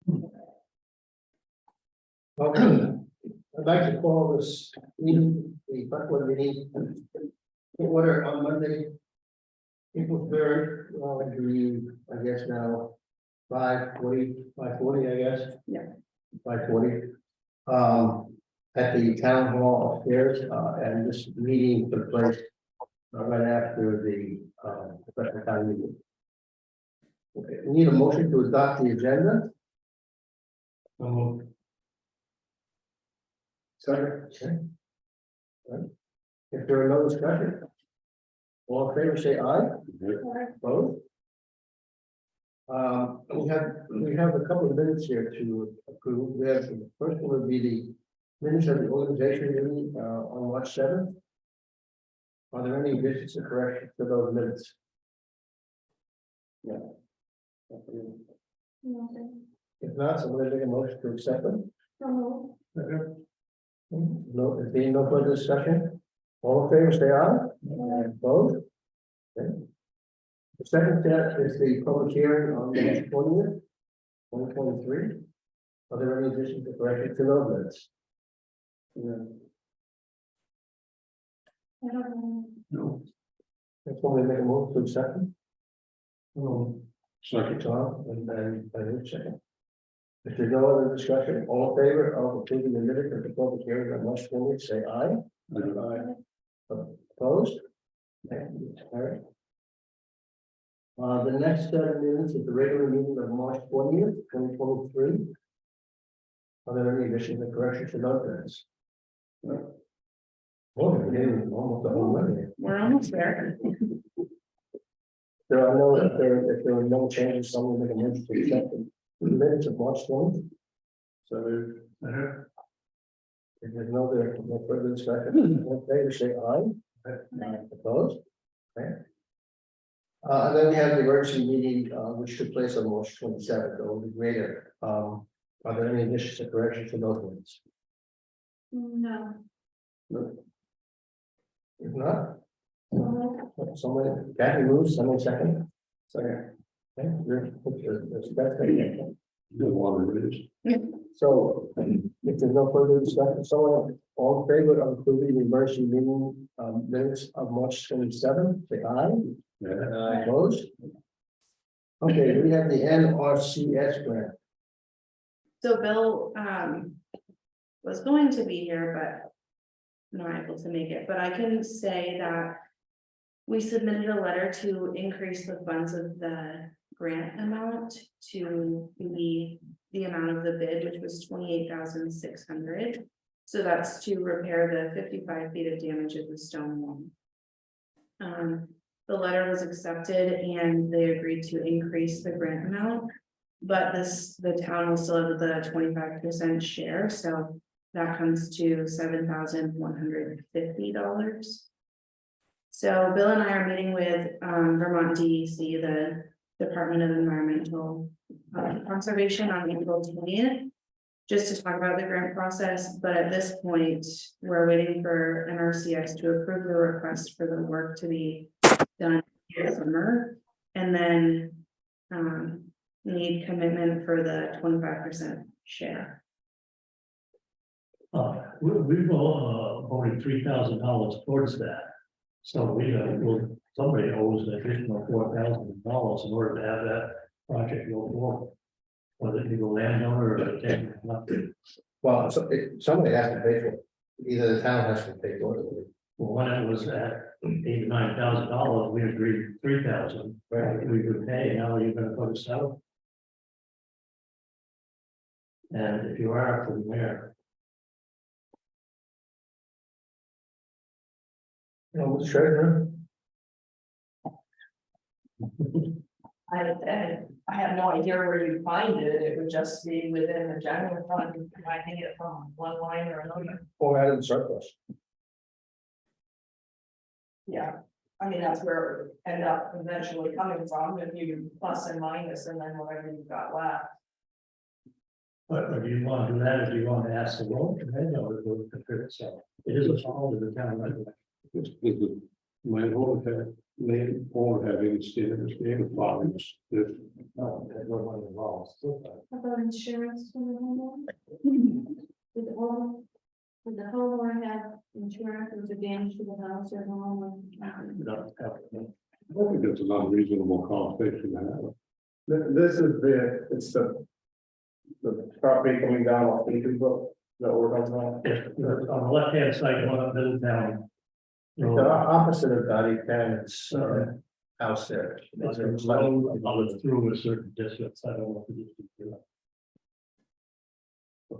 Okay, I'd like to call this meeting, the Selectboard meeting, in order on Monday, April 3rd, I guess now, 5:40, I guess. Yeah. 5:40. At the town hall upstairs, and this meeting took place right after the special town meeting. Okay, we need a motion to adopt the agenda. Sorry. Okay. All right. If there are no discussion, all in favor, say aye. Opposed? We have a couple of minutes here to approve. We have, the first one would be the minutes of the organization meeting on March 7th. Are there any additions or corrections to those minutes? Yeah. If not, somebody make a motion to accept them. No, if being no further discussion, all in favor, say aye. Opposed? Okay. The second step is the public hearing on March 20th, 2023. Are there any additions or corrections to those minutes? No. That's when we make a motion to accept them. Second, Tom, and Rich second. If there's no other discussion, all in favor of approving the minutes of the public hearing on March 20th, say aye. Aye. Opposed? Okay, all right. The next set of minutes is the regular meeting of March 20th, 2023. Are there any additions or corrections to those minutes? No. Oh, we're getting almost the whole money. We're almost there. There are no, if there are no changes, someone make a motion to accept the minutes of March 20th. So, if there's no further discussion, all in favor, say aye. Opposed? Okay. And then we have the emergency meeting, which took place on March 27th, or the greater. Are there any additions or corrections to those minutes? No. No. If not, someone, Kathy moves, someone second. Second. Okay, that's it. So, if there's no further discussion, someone all in favor of approving the emergency meeting minutes of March 27th, say aye. Opposed? Okay, we have the NRCS grant. So Bill, was going to be here, but not able to make it, but I can say that we submitted a letter to increase the funds of the grant amount to the amount of the bid, which was 28,600. So that's to repair the 55 feet of damage of the stone wall. The letter was accepted and they agreed to increase the grant amount, but the town will still have the 25% share, so that comes to $7,150. So Bill and I are meeting with Vermont DEC, the Department of Environmental Conservation, on April 20th, just to talk about the grant process. But at this point, we're waiting for NRCS to approve the request for the work to be done this summer, and then need commitment for the 25% share. We've voted $3,000 towards that. So somebody owes an additional $4,000 in order to have that project go forward. Whether it be the landowner or the town. Well, somebody has to pay for it. Either the town has to pay for it. Well, when it was at $8,000 to $9,000, we agreed $3,000. Right. We could pay, now you're gonna put us out. And if you are from there. Mr. Treasurer? I have no idea where you find it. It would just be within the general fund, finding it from one line or another. Or out of the surplus? Yeah, I mean, that's where it would end up eventually coming from, if you plus and minus and then whatever you've got left. But do you want to do that, or do you want to ask the road committee or the road committee itself? It is a fall to the town, right? My whole land owner having standards and farms. Oh, okay. no money involved. How about insurance for the homeowner? Would the homeowner have insurance if the damage to the house or home? No, I think it's an unreasonable conversation to have. This is it's the property coming down off Beacon Brook, that we're talking about. Yes, on the left-hand side, going up Middletown. The opposite of Dottie Cannon's house there. It's a road through a certain distance, I don't know if it is.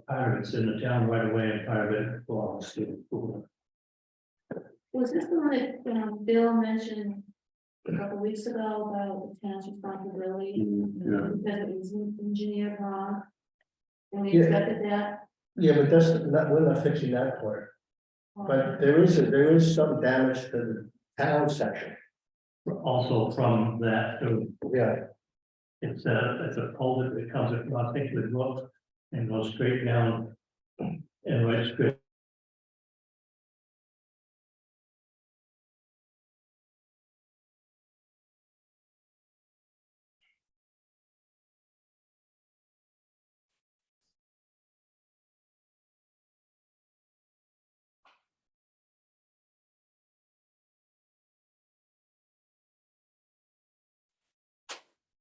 Part of it's in the town right away and part of it belongs to. Was this the one that Bill mentioned a couple weeks ago about the town's responsibility? Yeah. Because it was engineered wrong. And we Yeah. accepted that. Yeah, but that's not, we're not fixing that part. But there is some damage to the town section. Also from that, Yeah, it's a culvert that comes across, I think the brook and goes straight down. And right straight.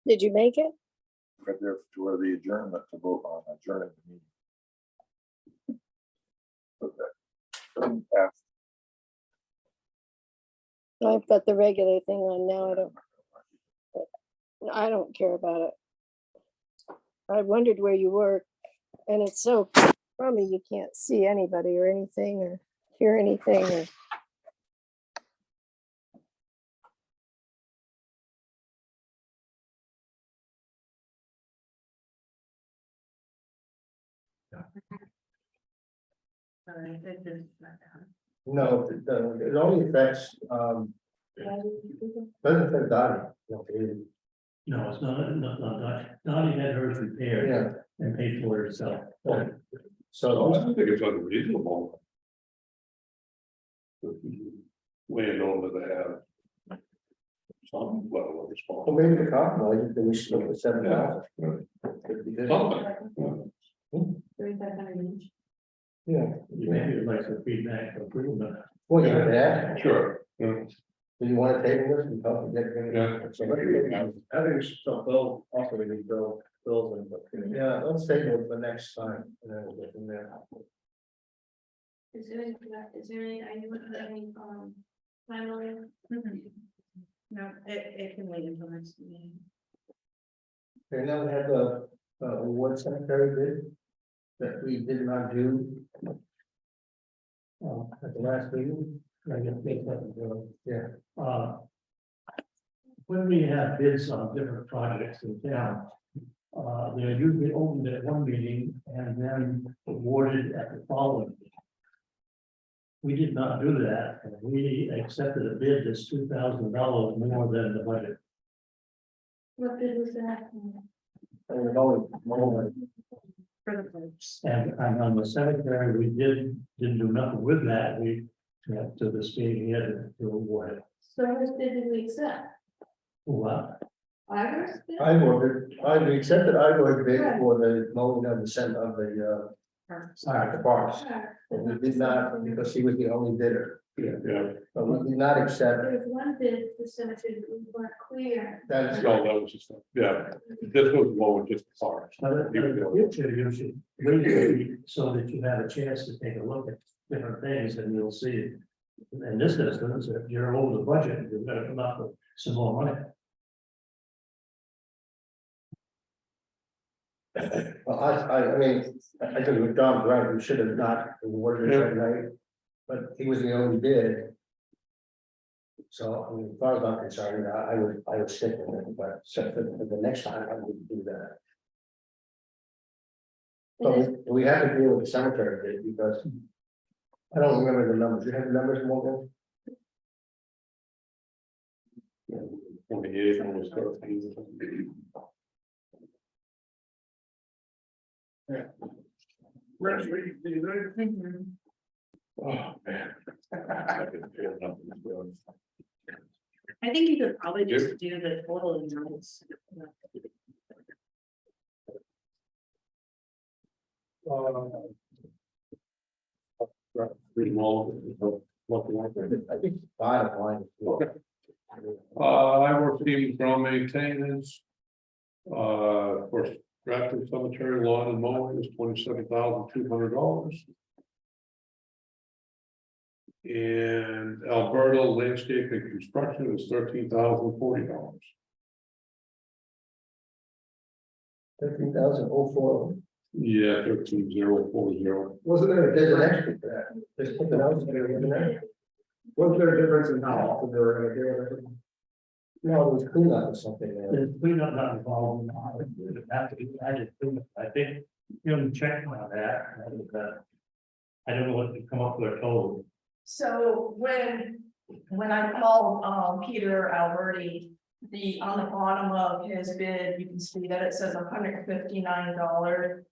Did you make it? Right there to where the adjournment to vote on adjourning the meeting. Okay. Pass. I've got the regular thing on now. I don't care about it. I wondered where you were, and it's so crummy, you can't see anybody or anything or hear anything or. Sorry, it just not down. no, it only affects, doesn't affect Dottie. No, No, it's not, Dottie had hers repaired Yeah, and paid for it herself. so, I think it's unreasonable. Landowner to have some level of well, responsibility. maybe the compromise, then we should look at 7,000. Something. 3,500 each. Yeah, Maybe you'd like some feedback for approval. well, you have that. Sure. Yeah. Do you want to table this and talk and get? Yeah. I think it's still Bill, also we need Bill, Bill's input. Yeah, let's take it the next time, and then we'll get from there. Is there any, are you looking at any, timeline? No, it can wait until next meeting. Okay, now we have the award cemetery bid that we did not do. At the last meeting. I guess make that, Yeah, when we have bids on different projects in town, they're usually opened at one meeting and then awarded at the following. We did not do that, and we accepted a bid that's $2,000 more than the budget. What bid was that? and we're going, For the pledge. And on the cemetery, we didn't do nothing with that, we, to this meeting, here to award it. So whose bid did we accept? Well, Ivar's bid? I accepted bid for the mowing of the center of the parks. But we did not, because he was the only bidder, Yeah. but we did not accept, There was one bid for cemetery that we weren't clear. that's, No, that was just, yeah, this was more just parts. in the future, you should wait so that you have a chance to take a look at different things and you'll see. In this instance, if you're over the budget, you've got to come up with some more money. well, I mean, I think with Don's right, we should have not awarded it that night, but he was the only bid. So, I mean, as far as I'm concerned, I would stick with it, but so for the next time, I would do that. So we have to deal with the cemetery bid because I don't remember the numbers. You have the numbers, Morgan? 28 was 13. Rest, do you think? Oh, man. I can feel nothing. I think you could probably just do the total amounts. Read them all. I think bottom line. Okay. I work team ground maintenance. Of course, Grafton Cemetery lawn and mowing is $27,200. And Alberta landscape and construction is $13,040. 13,040. Yeah, 13,040. Wasn't there, there's an extra for that, there's something else there, isn't there? Wasn't there a difference in how often they were gonna do it? No, it was cleanup or something there. There's cleanup not involved in it. It has to be added to it. I think, you know, check on that. I don't know what to come up with a total. So when I called, Peter Alberti, on the bottom of his bid, you can see that it says $159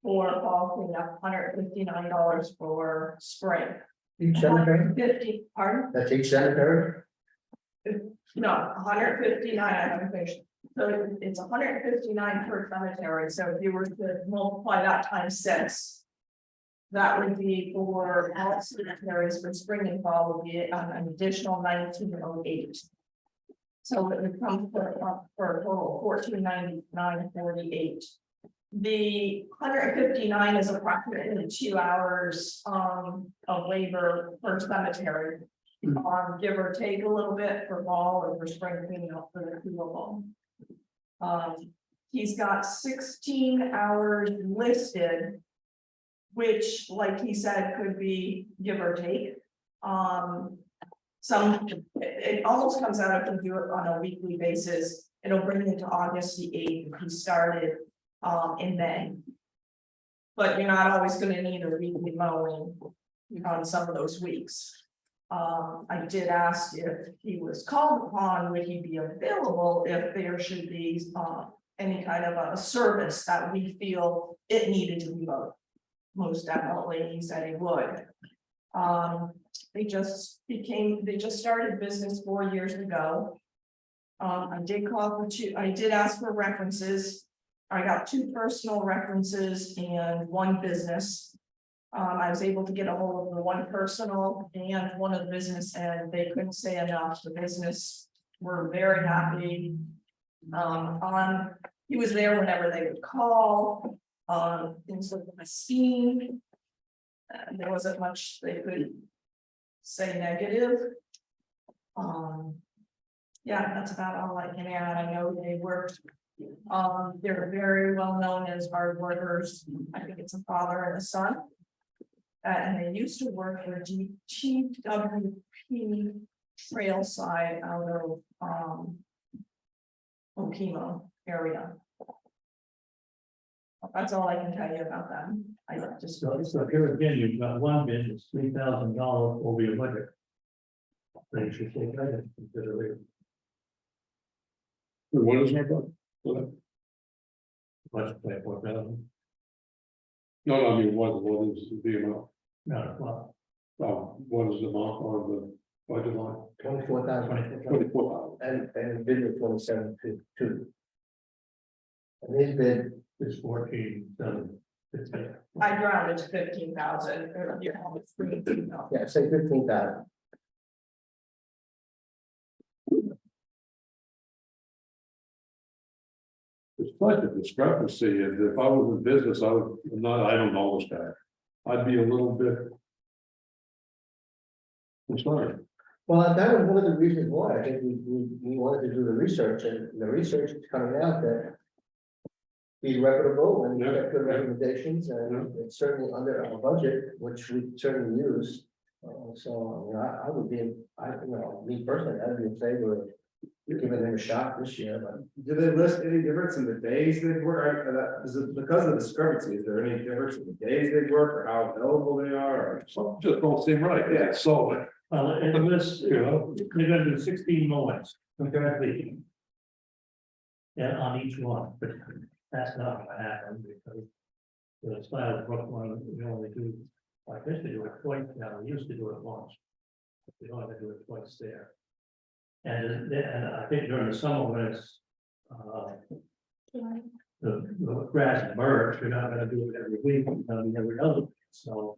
for fall cleanup, $159 for spring. Each cemetery, 50, pardon? that's each cemetery? No, 159, I haven't finished. So it's 159 per cemetery, so if you were to multiply that times 6. That would be for all cemeteries for spring and fall would be an additional 1908. So it would come for a total of 1499.48. The 159 is approximately 2 hours of labor per cemetery. Give or take a little bit for fall or for spring cleanup for the two of them. He's got 16 hours listed, which, like he said, could be give or take. It almost comes out if you do it on a weekly basis. It'll bring it to August the 8th if he started in May. But you're not always going to need a weekly mowing on some of those weeks. I did ask if he was called upon, would he be available if there should be any kind of a service that we feel it needed to be mowed. Most definitely, he said he would. They just started business 4 years ago. I did ask for references. I got 2 personal references and 1 business. I was able to get a hold of the 1 personal and 1 of the business, and they couldn't say enough. The business were very happy. He was there whenever they would call. Things like my steam. There wasn't much they could say negative. Yeah, that's about all I can add. I know they worked. They're very well known as hard workers. I think it's a father and a son. And they used to work for GWP trail side out of Okemo area. That's all I can tell you about them. I just. So here again, you've got 1 bid, it's $3,000 over your budget. They should take that into consideration. What is our budget? Budget by 4,000. No, I mean, what is the amount? No, well, What is the amount of the budget line? 24,000. 24,000. And bid was 27,2. And his bid, it's 14,750. I drowned it to 15,000. yeah, say 15,000. It's quite a discrepancy, and if I was in business, I don't know this guy. I'd be a little bit concerned. Well, that was one of the reasons why I think we wanted to do the research, and the research is coming out that he's reputable and he's got good recommendations, and it's certainly under our budget, which we certainly use. So, you know, I would be, me personally, I'd be in favor of giving him a shot this year, but. Do they list any difference in the days they work? Is it because of the discrepancy? Is there any difference in the days they work or how available they are? Or Some just don't seem right. Yeah. So, Well, it was, you know, they're gonna do 16 mowings. Okay. Yeah, on each one, but that's not gonna happen because the style Brook one, we only do, like this, they do it twice now, we used to do it once. We don't have to do it twice there. And I think during the summer when it's, the the grass and birch, you're not gonna do it every week, you're gonna be every other week, so.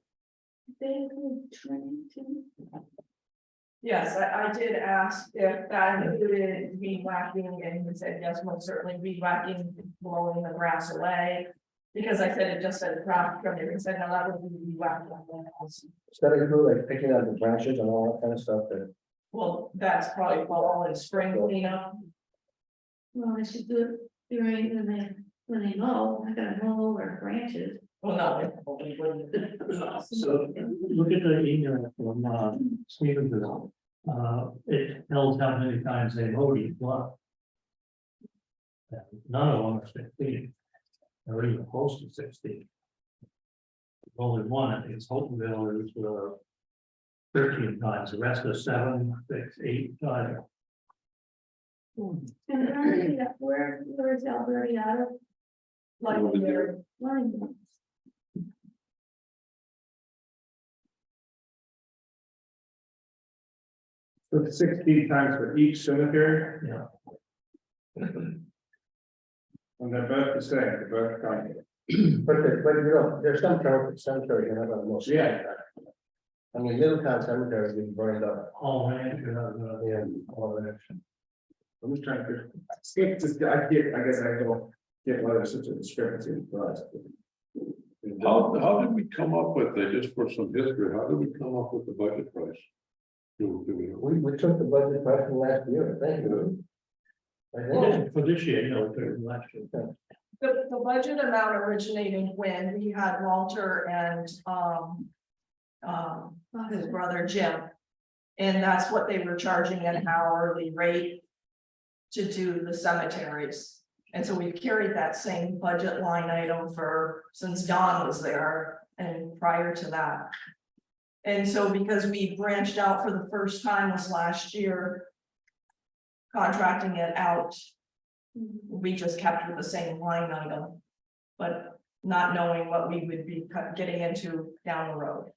They include trimming too. Yes, I did ask if that included weed whacking, and he said, yes, most certainly weed whacking, blowing the grass away. Because I said it just said crop trimming, he said, no, that would be weed whacking. Instead of you like picking out the branches and all that kind of stuff that. Well, that's probably fall and spring cleanup. Well, they should do it during when they mow, I gotta mow over branches. Well, no, it probably wouldn't. So look at the email from Stevensville. It tells how many times they mowed each lot. And none of them are 16, or even close to 16. Only one, I think it's Holtonville is 13 times, the rest are 7, 6, 8 times. And where is Alberta out of? Like there, Line. So it's 16 times for each cemetery, Yeah, and they're both the same, they're both county. But you know, there's some cemeteries, you're not gonna know. Yeah. I mean, Middletown cemetery has been burned up. all ranch, Yeah, all that. I'm just trying to, I guess I don't get why there's such a discrepancy in price. How did we come up with it, just for some history, how did we come up with the budget price? We took the budget price from last year, I think. I think. for this year, you know, for last year. the budget amount originated when we had Walter and, his brother Jim. And that's what they were charging an hourly rate to do the cemeteries. And so we've carried that same budget line item since Don was there and prior to that. And so because we branched out for the first time this last year, contracting it out, we just kept with the same line item, but not knowing what we would be getting into down the road.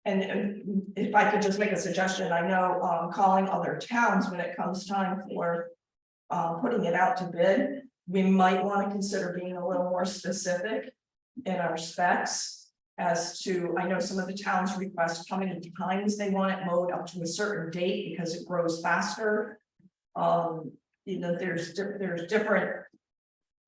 And if I could just make a suggestion, I know calling other towns when it comes time for putting it out to bid, we might want to consider being a little more specific in our specs as to, I know some of the towns request how many times they want it mowed up to a certain date because it grows faster. You know, there's different,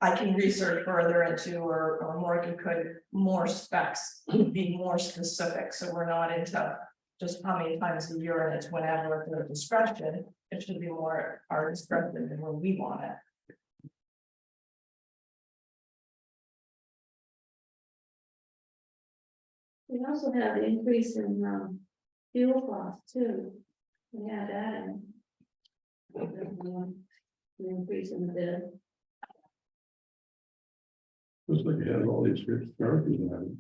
I can research further into, or Morgan could, more specs, be more specific, so we're not into just how many times a year and it's whenever at their discretion. It should be more our discretion than when we want it. We also have the increase in fuel costs too. We had that in. The increase in the bid. Looks like you had all these charities in it.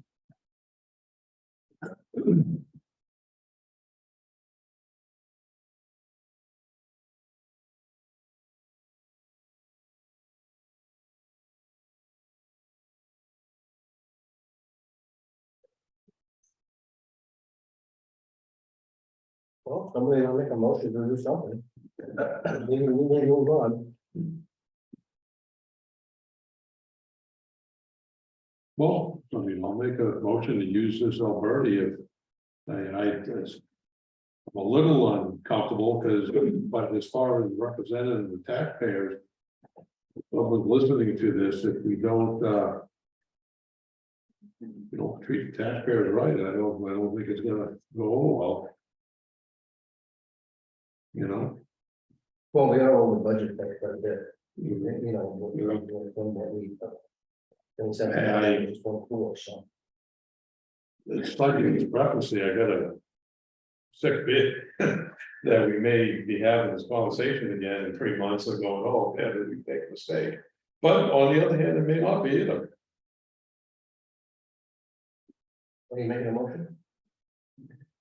Well, somebody will make a motion to do something. Maybe we will move on. Well, I mean, I'll make a motion to use this Alberti if I'm a little uncomfortable because, but as far as representing the taxpayers, someone listening to this, if we don't treat the taxpayers right, I don't think it's gonna go over well. You know? Well, we are over budget by quite a bit. You know, one more week. And just one cool, so. It's like in discrepancy, I got a sick bit that we may be having this conversation again in 3 months and going, oh, yeah, did we make a mistake? But on the other hand, it may not be either. Are you making a motion?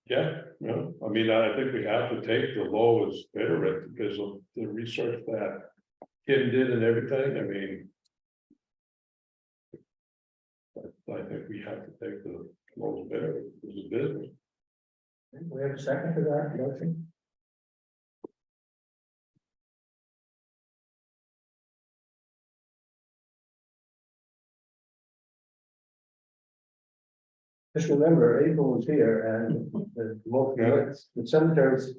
Yeah, I mean, I think we have to take the lowest bidder rate because of the research that Kim did and everything, I mean. I think we have to take the lowest bidder, this is business. We have a second to that motion? Just remember, April was here and the cemeteries,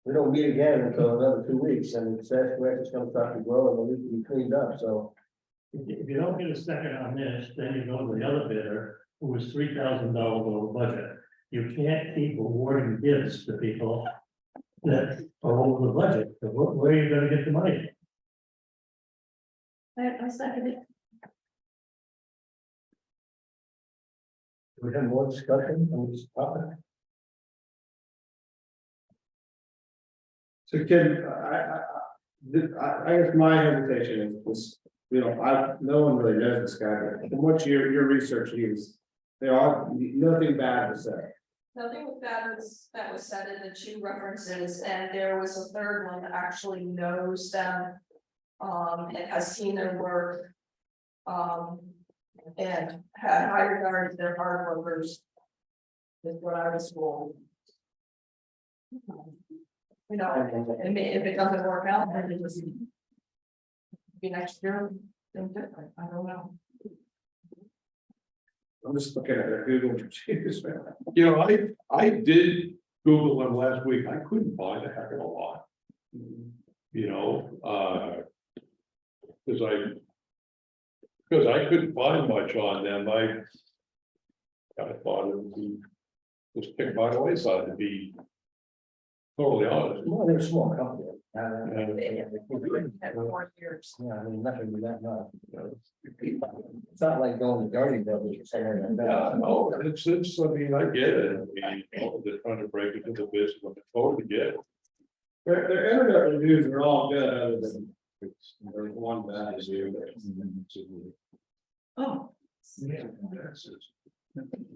we don't meet again until another 2 weeks and the grass is gonna start to grow and it'll need to be cleaned up, so. If you don't get a second on this, then you go to the other bidder, who was $3,000 over budget. You can't keep awarding gifts to people that are over the budget. So where are you gonna get the money? I second it. Do we have more discussion on this topic? So Ken, I guess my hesitation is this, no one really knows this guy, but from what your research is, there are nothing bad to say. Nothing that was said in the 2 references, and there was a third one that actually knows them. And has seen their work. And had high regard to their hard workers. Is what I was told. You know, and if it doesn't work out, then it was. Be next year, then different, I don't know. I'm just looking at their Google reviews, man. You know, I did Google them last week, I couldn't find a heck of a lot. You know, because I couldn't find much on them, I thought it would be just picked by the wayside, to be totally honest. Well, they're a small company. At 4 years. Yeah, I mean, nothing to that much. It's not like going to gardening buildings or something like Yeah, that. no, it's, I mean, I get it, I mean, you know, they're trying to break into the business, I totally get it. Their internet reviews are all good, other than there's one bad review. Oh. Yeah,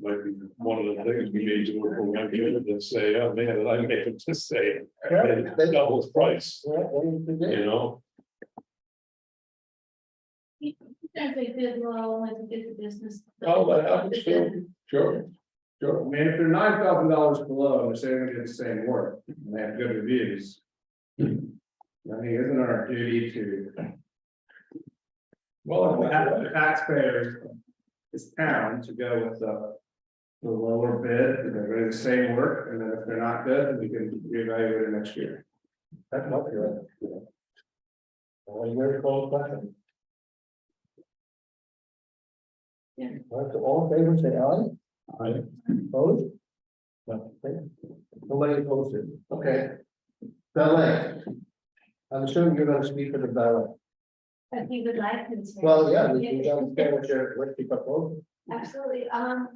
might be one of the things we need to work around here and say, oh man, I made them just say, double the price, Yeah, what do you think? you know? That's a good role, like a good business. Oh, that happens too, sure, I mean, if they're $9,000 below, and they're saying we did the same work, and they have good reviews. I mean, isn't our duty to well, the taxpayers, this town, to go with the lower bid, and they're doing the same work, and then if they're not good, then we can reevaluate it next year. That's not good. Well, you're called question. Yeah. All right, so all in favor, say aye. Aye. Opposed? No, okay. Nobody opposed it, okay. Ballet. I'm assuming you're gonna speak for the ballet. If you would like to. Well, yeah, we understand what you're proposing. Absolutely. Hello,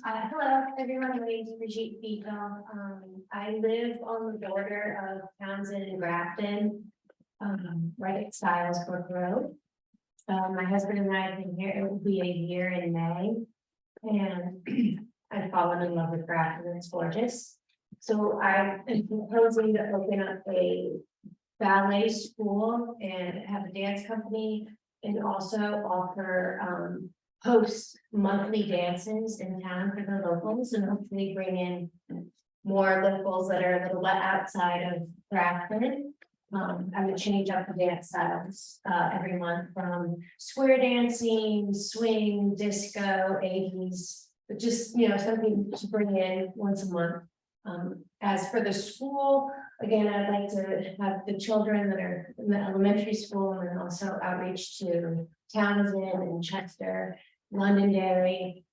everyone. My name is Brigitte Beagle. I live on the border of Townsend and Grafton, right at Stiles Brook Road. My husband and I have been here, it will be a year in May. And I've fallen in love with Grafton, it's gorgeous. So I am proposing to open up a ballet school and have a dance company and also offer host monthly dances in town for the locals and hopefully bring in more locals that are a little bit outside of Grafton. I would change up the dance styles every month from square dancing, swing, disco, 80s, but just, you know, something to bring in once a month. As for the school, again, I'd like to have the children that are in the elementary school and then also outreach to Townsend and Chester, Londonderry,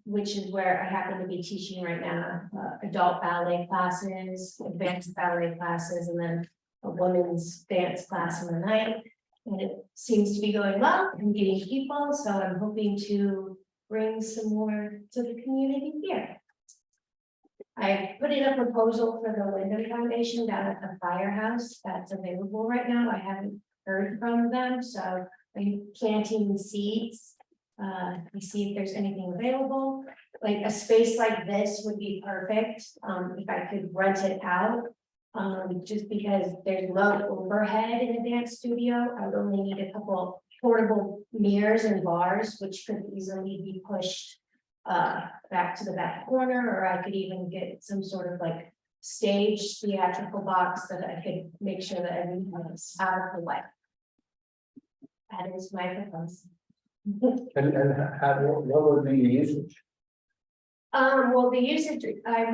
which is where I happen to be teaching right now, adult ballet classes, advanced ballet classes, and then a women's dance class in the night. And it seems to be going well. I'm getting people, so I'm hoping to bring some more to the community here. I put in a proposal for the Wyndham Foundation down at the firehouse that's available right now. I haven't heard from them, so I'm planting seeds. To see if there's anything available. Like a space like this would be perfect, if I could rent it out. Just because there's low overhead in the dance studio, I would only need a couple portable mirrors and bars, which could easily be pushed back to the back corner, or I could even get some sort of like stage theatrical box that I could make sure that everyone is out of the way. That is my proposal. And what would be the usage? Well, the usage, I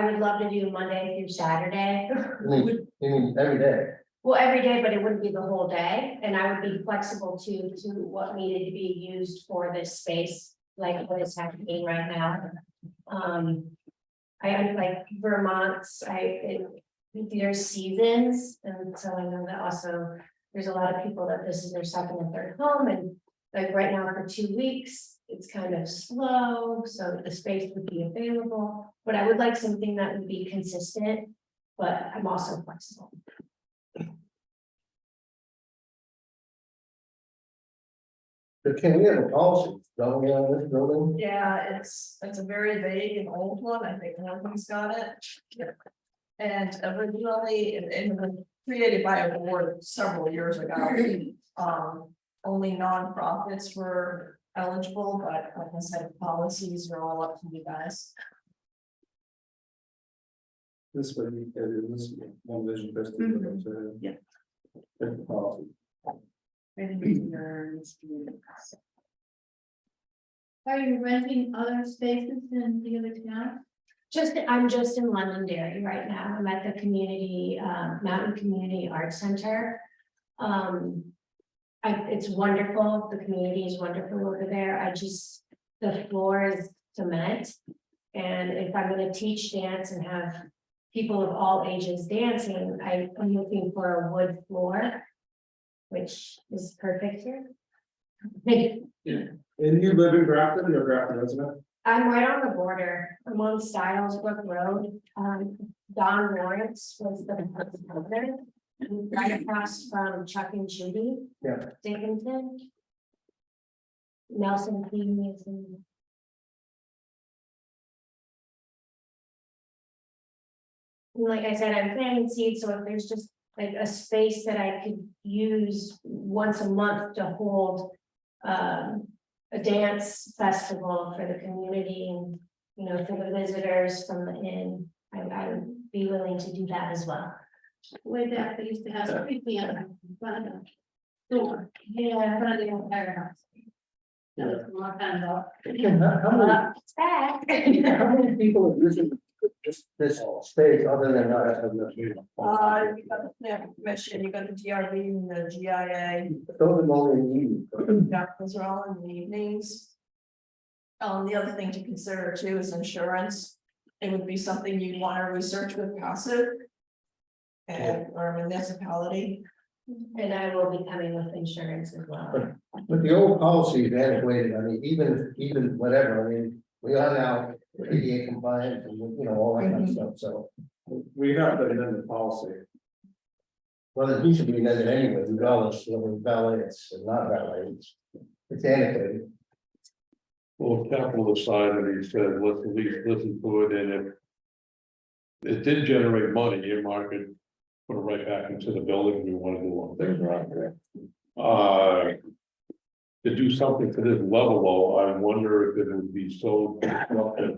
would love to do Monday through Saturday. You mean every day? Well, every day, but it wouldn't be the whole day, and I would be flexible to what needed to be used for this space, like what is happening right now. I like Vermont's, there's seasons, and so I know that also, there's a lot of people that this is their second and third home, and like right now for 2 weeks, it's kind of slow, so the space would be available, but I would like something that would be consistent, but I'm also flexible. But can we have a policy, don't we, on this building? Yeah, it's a very vague and old one, I think everyone's got it. And originally, it was created by a board several years ago. Only nonprofits were eligible, but like I said, policies are all up to you guys. This way, this one vision. Yeah. Different policy. Are you renting other spaces in the other town? I'm just in Londonderry right now. I'm at the community, Mountain Community Arts Center. It's wonderful. The community is wonderful over there. The floor is cement. And if I'm gonna teach dance and have people of all ages dancing, I'm looking for a wood floor, which is perfect here. And you live in Grafton, you're a Grafton resident? I'm right on the border. I'm on Stylesbrook Road. Don Lawrence was the president. Right across from Chuck and Judy. Yeah. Dickinson. Nelson King is in. And like I said, I'm planting seeds, so if there's just like a space that I could use once a month to hold. A dance festival for the community and, you know, for the visitors from the inn, I would be willing to do that as well. Way back, they used to have a creepy on the front of the door, Yeah. front of the entire house. That was a long time ago. It's back. How many people are using just this space other than not having the meeting? You got the plan commission, you got the DRB and the GIA. Those are only in the evening. Yeah, those are all in the evenings. The other thing to consider too is insurance. It would be something you'd want to research with passive. And or municipality. And I will be coming with insurance as well. But the old policy is antiquated, I mean, even whatever, I mean, we are now ADA compliant and, you know, all that kind of stuff, so. We have to amend the policy. Well, it needs to be amended anyway, regardless of whether valet it's not valet, it's antiquated. Well, capital aside, and he said, let's at least listen to it, and if it did generate money, earmark it, put it right back into the building, we want to do one thing around there. To do something to this level, though, I wonder if it would be so disruptive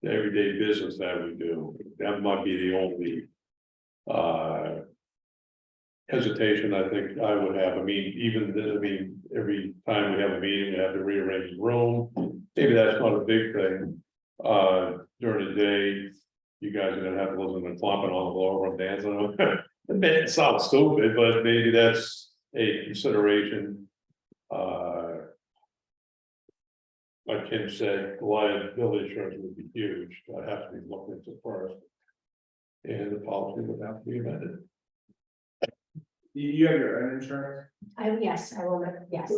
to everyday business that we do. That might be the only hesitation I think I would have. I mean, even then, I mean, every time we have a meeting, we have to rearrange the room. Maybe that's not a big thing. During the day, you guys are gonna have to listen to clomping on the floor from dancing. It sounds stupid, but maybe that's a consideration. Like Kim said, liability insurance would be huge. I have to be looked into first. And the policy would have to be amended. You have your own insurance? Yes, I will, yes.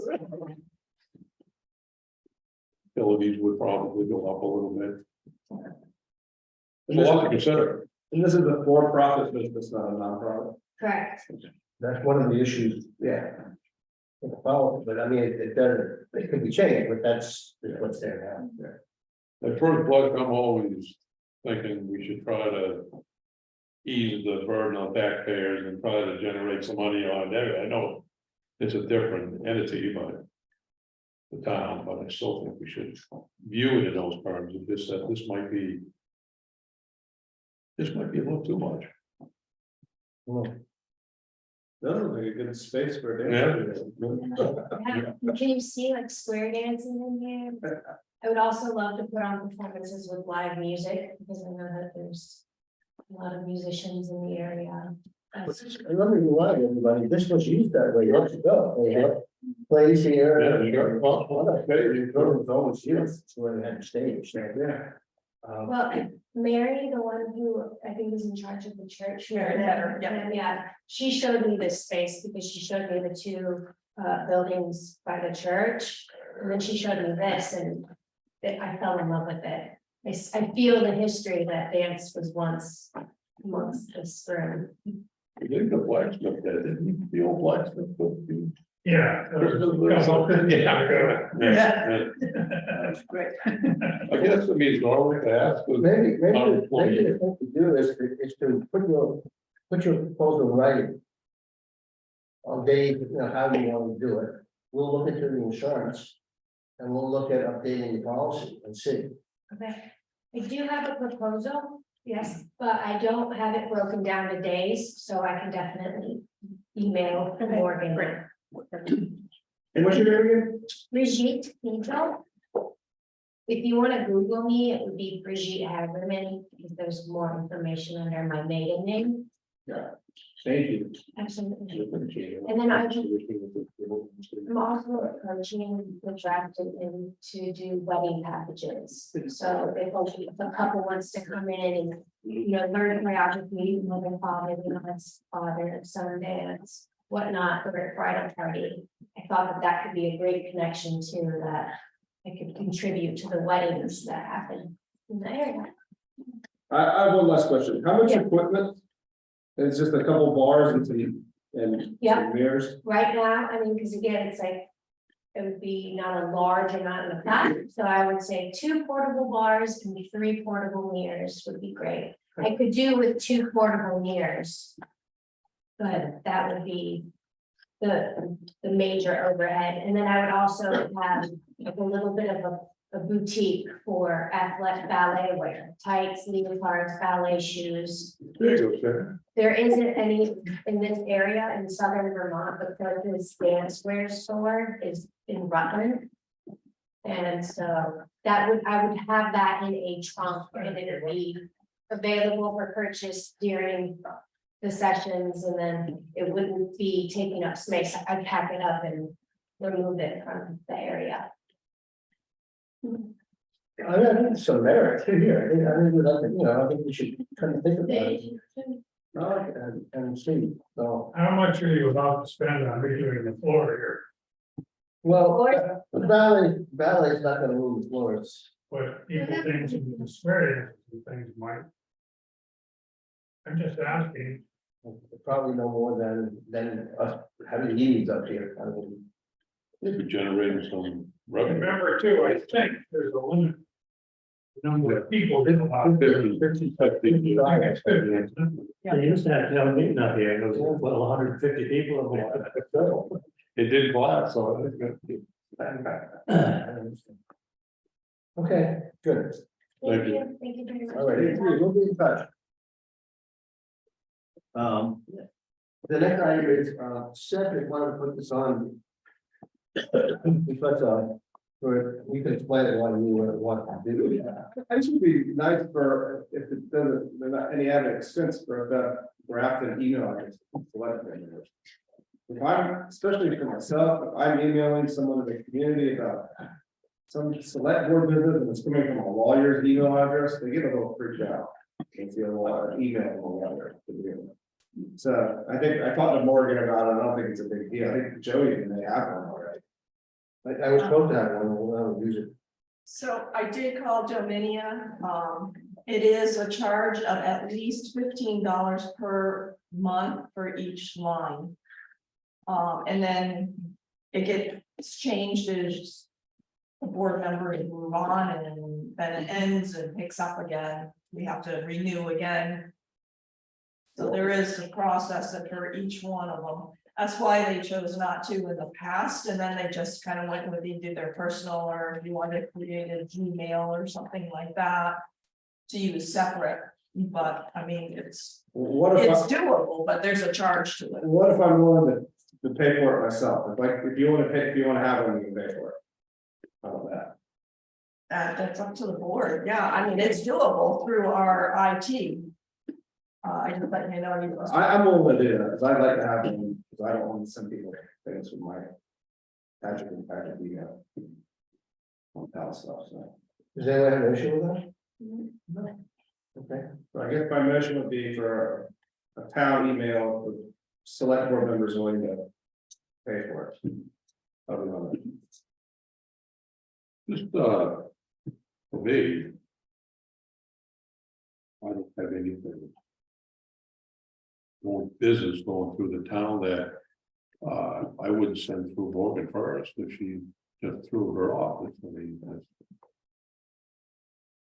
Utilities would probably go up a little bit. And A lot to consider. this is a for-profit business, not a nonprofit. Correct. That's one of the issues, yeah. Well, but I mean, it doesn't, it could be changed, but that's what's there now. At first blush, I'm always thinking we should try to ease the burden on taxpayers and try to generate some money on it. I know it's a different entity, but the town, but I still think we should view it in those terms. If this, this might be a little too much. That looks like a good space for a Yeah. dance. Can you see like square dancing in here? I would also love to put on performances with live music, because I know that there's a lot of musicians in the area. Let me remind everybody, this was used that way years ago. They had plays here. Yeah, sure. Well, the building was always used, it's where they had the stage. Yeah. Well, Mary, the one who I think is in charge of the church. Mary Better, yeah. Yeah, she showed me this space because she showed me the two buildings by the church. And then she showed me this and I fell in love with it. I feel the history that dance was once amongst this room. You did the blacksmith there, didn't you? The old blacksmith. Yeah. Yeah. That's great. I guess it means all we ask was. Maybe the employee. thing to do is to put your proposal in writing. On Dave, you know, how you want to do it. We'll look into the insurance. And we'll look at updating the policy and see. Okay, I do have a proposal, yes, but I don't have it broken down to days, so I can definitely email Morgan. And what's your name again? Brigitte Pinto. If you want to Google me, it would be Brigitte Hagerman, because there's more information under my maiden name. Thank you. Absolutely. And then I'm also approaching the drafted in to do wedding packages. So if a couple wants to come in and, you know, learn choreography, mother, father, dance, father, son, dance, whatnot, for a bridal party. I thought that that could be a great connection to that. I could contribute to the weddings that happen in the area. I have one last question. How much Yeah. equipment? It's just a couple bars and some Yeah. mirrors. Right now, I mean, because again, it's like, it would be not a large amount in the back, so I would say 2 portable bars and 3 portable mirrors would be great. I could do with 2 portable mirrors. But that would be the major overhead, and then I would also have like a little bit of a boutique for athletic ballet wear, tights, leotards, ballet shoes. There you go, sir. There isn't any in this area in southern Vermont, but this dance wear store is in Rutland. And so I would have that in a trunk and it would be available for purchase during the sessions, and then it wouldn't be taking up space. I'd pack it up and remove it from the area. I think it's some merit here. I think we should kind of think about it. And see, so, How much are you about to spend on redoing the floor here? well, the ballet is not gonna move the floors. What people think in the experience and things might. I'm just asking. Probably no more than us having heatings up here. I mean, Maybe generating some revenue. Remember too, I think there's a limit. Number of people didn't allow. Fifty. They used to have town meeting up here, and it was, well, 150 people. It did glass, so. Okay, good. Thank you. Thank you very much. All right, we'll be in touch. The next item is, Cedric wanted to put this on. Because, we can explain it why we want to do. I just would be nice for, if it doesn't, there's not any added expense for the draft and email. address to select them. If I'm, especially for myself, if I'm emailing someone in the community about some select board business and it's coming from a lawyer's email address, they get a little freaked out. It's a lot of email from a lawyer to do it. So I think I talked to Morgan about it. I don't think it's a big deal. I think Joey may have one already. I was supposed to have one, we'll use it. So I did call Dominia, it is a charge of at least $15 per month for each line. And then it gets changed as a board member to move on, and then it ends and picks up again, we have to renew again. So there is a process for each one of them. That's why they chose not to in the past, and then they just kind of went with either their personal, or if you want to create a Gmail or something like that to use separate. But I mean, it's What if doable, but there's a charge to it. what if I'm willing to pay for it myself? If you want to pay, if you want to have one, you can pay for it. How about that? That's up to the board, yeah, I mean, it's doable through our IT. I just let you know. I'm willing to do that, because I'd like to have them, because I don't want to send people things with my Patrick email. On that stuff, so. Does anyone have an issue with that? No. Okay, So I guess my motion would be for a town email with select board members willing to pay for it. Other than that. Just, for me. I don't have anything. More business going through the town that, I wouldn't send through Morgan first if she just threw her off. I mean, that's.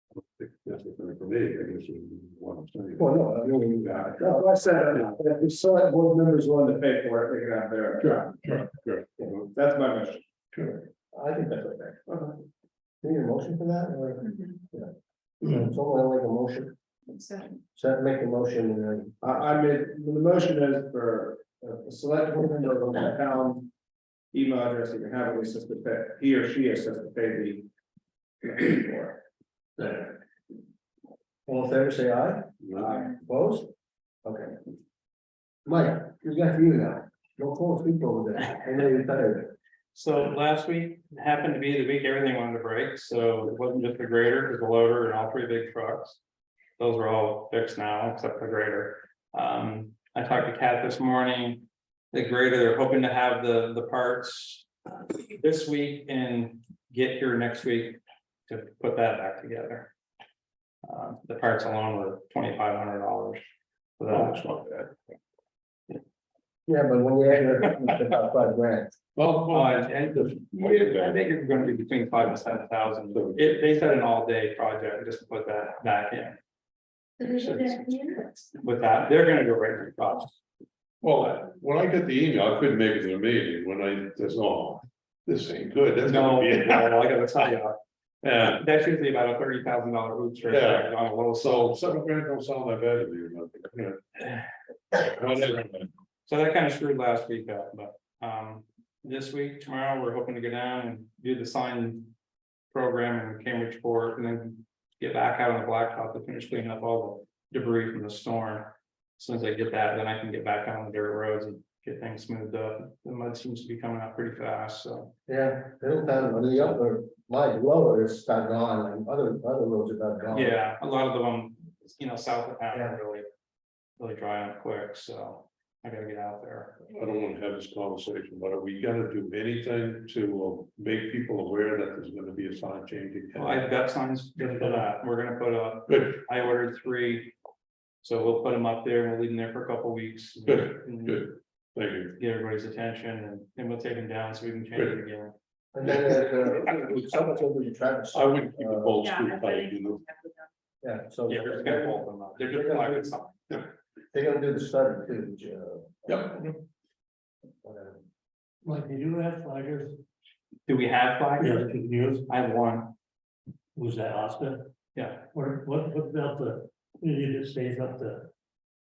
I don't think that's a thing for me, I guess is what I'm saying. Well, no, I mean, no, I said, if the select board members willing to pay for it, they can have their. Sure. That's my motion. Sure. I think that's okay. Do you need a motion for that, or? Mhm. Someone will make a motion, so make a motion, and then, I made, the motion is for a select board member of the town. Email address, you can have at least just to pay, he or she has to pay the. for all in favor, say aye. Aye. Opposed? Okay. Mike, we got you now, no calls, people over there, I know you're tired. So last week happened to be the week everything wanted to break, so it wasn't just the grader, it was the loader and all 3 big trucks. Those are all fixed now, except the grader. I talked to Kat this morning. The grader, they're hoping to have the parts this week and get here next week to put that back together. The parts alone were $2,500. So that's not bad. Yeah, but when you add it's about $5,000. And I think it's gonna be between 5,000 and 7,000. So they said an all-day project just to put that back in. With that, they're gonna go right to the cost. Well, when I get the email, I couldn't make it to the meeting, when I just, oh, this ain't good, that's No, gonna be. I gotta tell you, Yeah, that's usually about a $30,000 roof straight Yeah. on a low so so. $7,000 don't sound that bad to me, or nothing. Yeah. Whatever. So that kind of screwed last week up, but this week, tomorrow, we're hoping to go down and do the sign program in Cambridge Port and then get back out on the blacktop to finish cleaning up all the debris from the storm. As soon as I get that, then I can get back out on the dirt roads and get things smoothed up. The mud seems to be coming out pretty fast, so. Yeah, Middletown, on the upper, my lower is about gone, and other roads are about gone. Yeah, a lot of them, south of town Yeah. are really dry up quick, so I gotta get out there. I don't want to have this conversation, but are we gonna do anything to make people aware that there's gonna be a sign changing? Well, I've got signs for that. We're gonna put up, Good, I ordered 3. So we'll put them up there and we'll leave them there for a couple weeks. Good, and good. Thank you. Get everybody's attention and then we'll take them down so we can change it again. And then there's so much over your traffic. I wouldn't keep the whole Yeah, street I tight, think- you know. Yeah, so. Yeah, we're just gonna bolt them up. They're just like it's something. They're gonna do the study too, Joe. Yep. Whatever. Like, you do have flaggers? Do we have Yeah, flaggers? you can use, I have 1. who's that, Oscar? Yeah, What about the, idiot that stays up to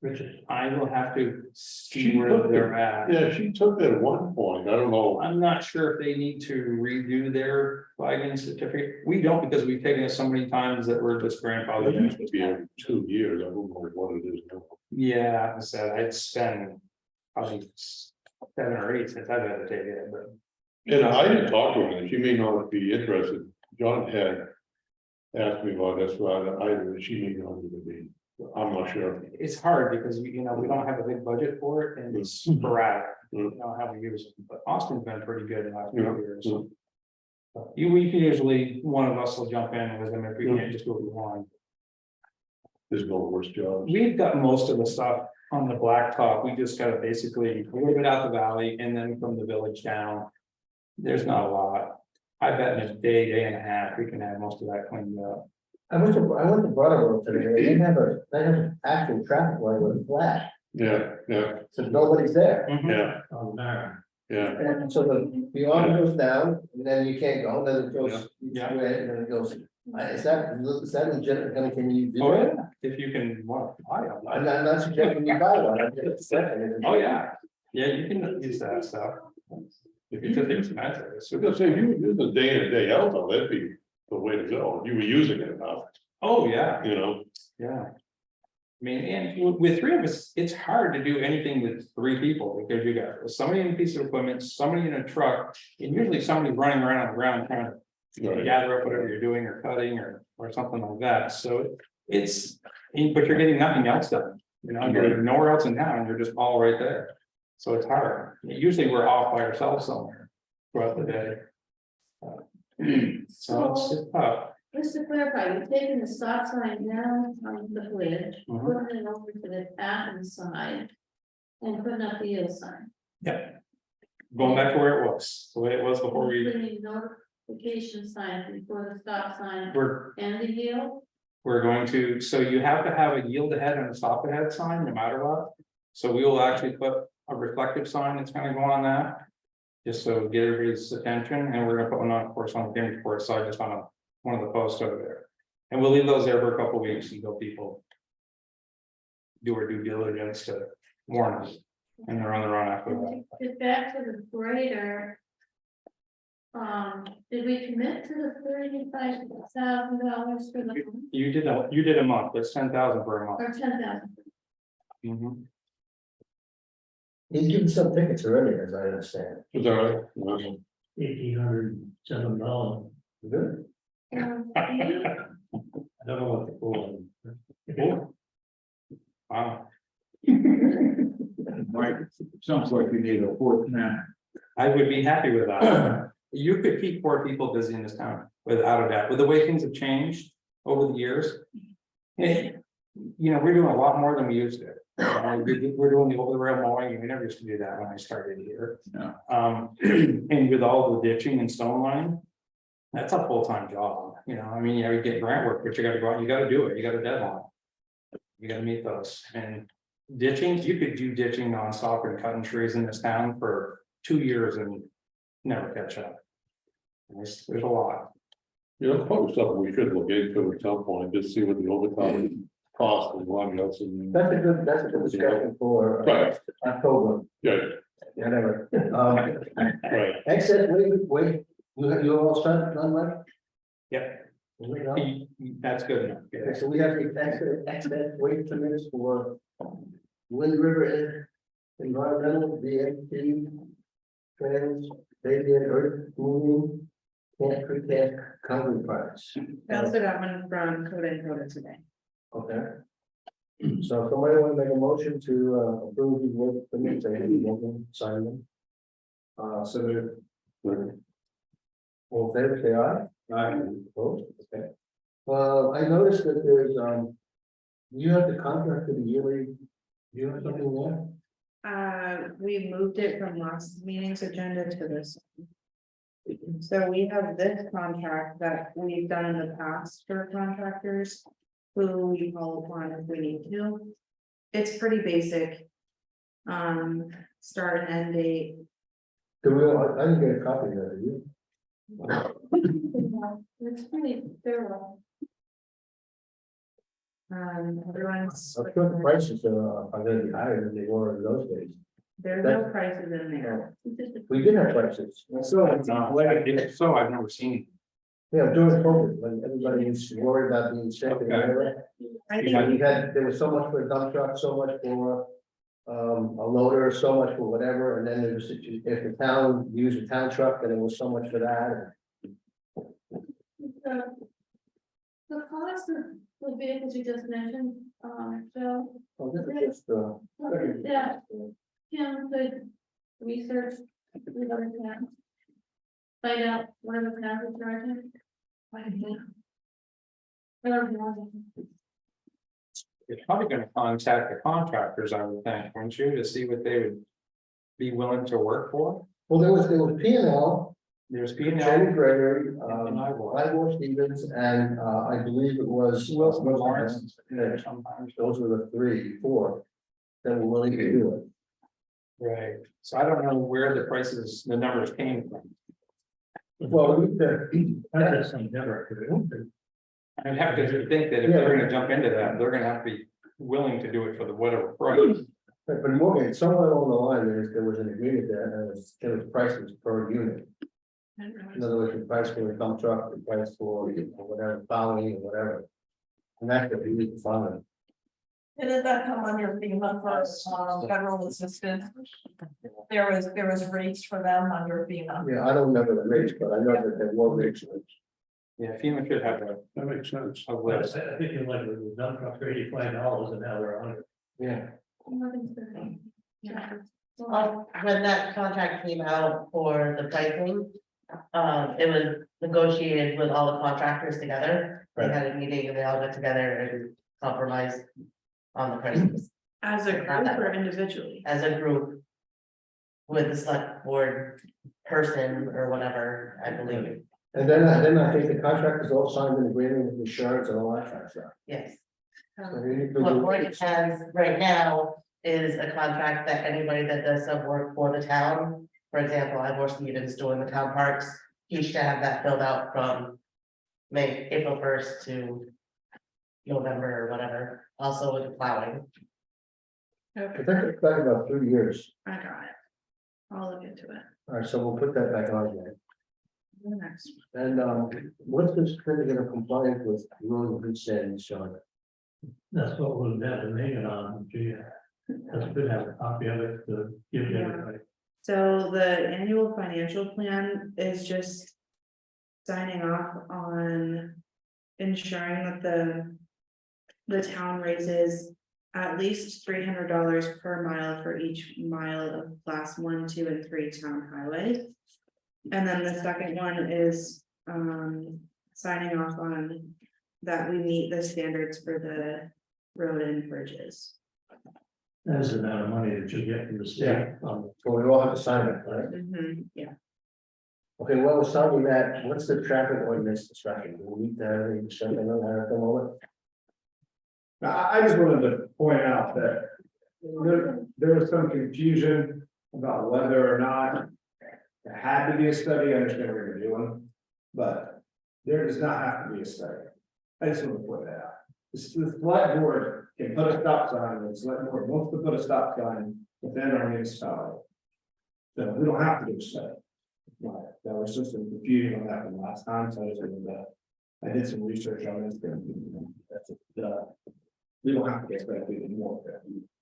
Richard? I will have to see She where took they're at. Yeah, she took that at one point, I don't know. I'm not sure if they need to redo their flagging certificate. We don't because we've taken it so many times that we're just It grandfathered. used to be every 2 years, I don't know what it is now. Yeah, I said I'd spend probably 7 or 8 since I've had to take it, but. And I didn't talk to her, and she may not be interested, John had asked me about this, but she may not even be, I'm not sure. It's hard because we don't have a big budget for it and it's sporadic, Mm. how we use it, but Austin's been pretty good in the last few Yeah, years. yeah. We can usually, one of us will jump in with them if we can't just do what we want. There's no worse jobs. We've got most of the stuff on the blacktop, we just gotta basically a little bit out the valley and then from the village down. There's not a lot. I bet in a day and a half, we can have most of that cleaned up. I went to Brattleboro today, they have an actual traffic light with a flash, Yeah, so nobody's there. yeah, On there. yeah. And so the arm goes down, and then you can't go, then it goes, Yeah. and then it goes, is that legit, can you do Oh, it? yeah, if you can, want to buy them. I'm not suggesting you buy one, I'm just saying. Oh, yeah, you can use that stuff. If it's just expensive, it's So if you use a day in and day out, though, that'd be the way to go. You were using it enough, Oh, yeah, you know? yeah. I mean, and with three of us, it's hard to do anything with three people because you got somebody in a piece of equipment, somebody in a truck, and usually somebody running around on the ground trying to Right. gather up whatever you're doing or cutting or something like that. So it's, but you're getting nothing else done. You know, you're nowhere else in town, you're just all right there. So it's hard. Usually we're off by ourselves somewhere throughout the day. So it's tough. Just to clarify, you're taking the stop sign down on the bridge, Mhm. putting it over to the Athens side. And putting up the yield sign. Yep. Going back to where it was, the way it was before we, Putting notification signs before the stop sign we're and the yield. We're going to, so you have to have a yield ahead and a stop ahead sign, no matter what. So we will actually put a reflective sign that's gonna go on that. Just so get everybody's attention, and we're gonna put one on, of course, on the game report side, just on one of the posts over there. And we'll leave those there for a couple of weeks until people do our due diligence to warn us, and they're on the run after that. Get back to the grader. Did we commit to the $35,000 for the, You did a month, it's 10,000 for a month. or 10,000? Mhm. He's given some tickets already, as I understand. Is that right? Well, $1,807. Good. I don't know what the full. Cool. Wow, Mike, sounds like you need a fourth man. I would be happy with that. You could keep 4 people busy in this town, without a doubt, with the way things have changed over the years. And, you know, we're doing a lot more than we used to. We're doing the over the rail mowing, and we never used to do that when I started here. Yeah. And with all the ditching and stone line, that's a full-time job, you know, I mean, you get grant work, but you gotta go out, you gotta do it, you got a deadline. You gotta meet those, and ditching, you could do ditching nonstop and cutting trees in this town for 2 years and never catch up. There's a lot. You know, probably something we should look into at some point, just see what the overtime cost and what else and. That's a good discussion for Right. October, Yeah, whatever. right. Exit, wait, you're all set, done, Mike? Yep, No? that's good enough. Okay, so we have the exit wait permits for Wind River Environmental, DMT, Trans, Baby and Earth Moving, Camp Creek Covered Parts. I also got one from Code and Code today. Okay. So somebody want to make a motion to approve these work permits, I have a sign them. So they're. All in favor, say aye. Aye. Opposed, okay. I noticed that there's, you have the contract for the yearly, you have something there? We moved it from last meeting's agenda to this. So we have this contract that we've done in the past for contractors who we call upon if we need to. It's pretty basic. Start and end date. Do we, I didn't get a copy of that, did you? It's pretty thorough. Everyone's, I'm sure the prices are gonna be higher than they were in those days. there's no prices in there. We did have prices. So, I've never seen. Yeah, during COVID, when everybody was worried about being sick and whatever. I You know, think, there was so much for a dump truck, so much for a loader, so much for whatever, and then there was, if the town used a town truck, then it was so much for that. The cost of the vehicles you just mentioned, so, Oh, this is just, yeah, Kim could research with other towns. Find out what other towns are charging. You're probably gonna contact the contractors, I would think, wouldn't you, to see what they would be willing to work for? well, there was P and L, There's P and Jamie L. Gregory, And Ivor. Ivor Stevens, and I believe it was. Wilson Lawrence. Yeah, those were the 4 that were willing to do it. Right, so I don't know where the prices, the numbers came from. Well, we need to. That's some never. I'd have to think that if they're gonna jump into that, they're gonna have to be willing to do it for the whatever price. But Morgan, somewhere along the line, there was an agreement there, and there was prices per unit. In other words, the price for a dump truck, the price for whatever, plowing or whatever. And that's what we need to find. And did that come under FEMA for federal assistance? There was rates for them under FEMA. Yeah, I don't remember the rates, but I know that there were rates. Yeah, FEMA should have That makes sense. a list. I think you're like, the dump trucks are $85 and now they're 100. Yeah. Yeah. When that contract came out for the pricing, it was negotiated with all the contractors together. They had a meeting and they all got together and compromised on the prices As a group or individually? as a group. With the select board person or whatever, I believe, And then I think the contractors all signed an agreement with insurance and all that kind of stuff. yes. So you need to What do- Morgan has right now is a contract that anybody that does some work for the town. For example, Ivor Stevens doing the town parks, he should have that filled out from April 1st to November or whatever, also with the plowing. I think it's back about 3 years. I got it. I'll look into it. All right, so we'll put that back on there. The next And what's the certificate of compliance with rules and standards, Sean? That's what we'll have to make it on, gee. That's good to have a copy of it to give to everybody. So the annual financial plan is just signing off on ensuring that the town raises at least $300 per mile for each mile of class 1, 2, and 3 town highways. And then the second one is signing off on that we meet the standards for the road and bridges. That is the amount of money that you get from the state. So we all have to sign it, right? Yeah. Okay, well, we're starting that. What's the traffic ordinance discussion? Do we need to have any discussion on that at the moment? I just wanted to point out that there was some confusion about whether or not there had to be a study. I understand what you're doing, but there does not have to be a study. I just want to point that out. The select board can put a stop sign, and the select board wants to put a stop sign within our municipality. So we don't have to do a study. Right, there was just some confusion on that from last time, so I just wanted to, I did some research on this. That's we don't have to get started anymore.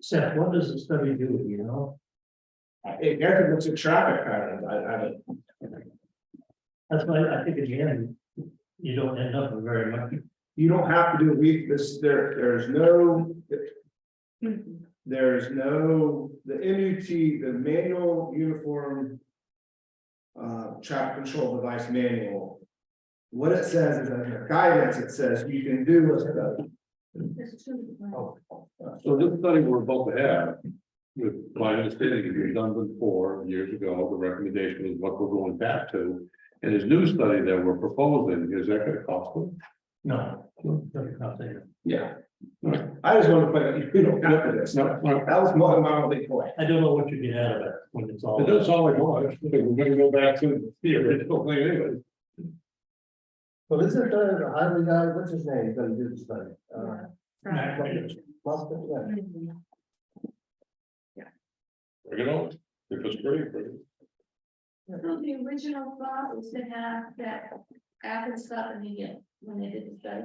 Seth, what does the study do, you know? It looks at traffic patterns. That's why I think at the end, you don't end up with very much. You don't have to do there's no, the MUT, the manual uniform. Traffic control device manual. What it says is in the guidance, it says you can do a study. So this study we're about to have, with my understanding, it was done before, years ago, the recommendation is what we're going back to. And this new study that we're proposing, is that gonna cost them? No, doesn't cost anything. Yeah. I just want to point out, you don't have to this. No, no. That was my only point. I don't know what you get out of it when it's all. It does sound like, oh, we're gonna go back to the original thing anyway. Well, this is the highway guy, what's his name? He's gonna do the study. Matt Williams. Yeah. Bring it on, if it's free, bring it. So the original thought was to have that app and stuff and you get when they did the study.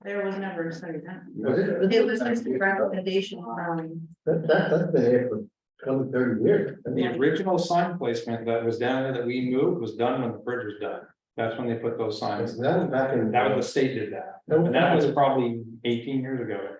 There was never a study done. Was It was just a recommendation from. That's been here for 20, 30 years. The original sign placement that was down there that we moved was done when the bridge was done. That's when they put those signs. That was back in. That was the state did that. And that was probably 18 years ago.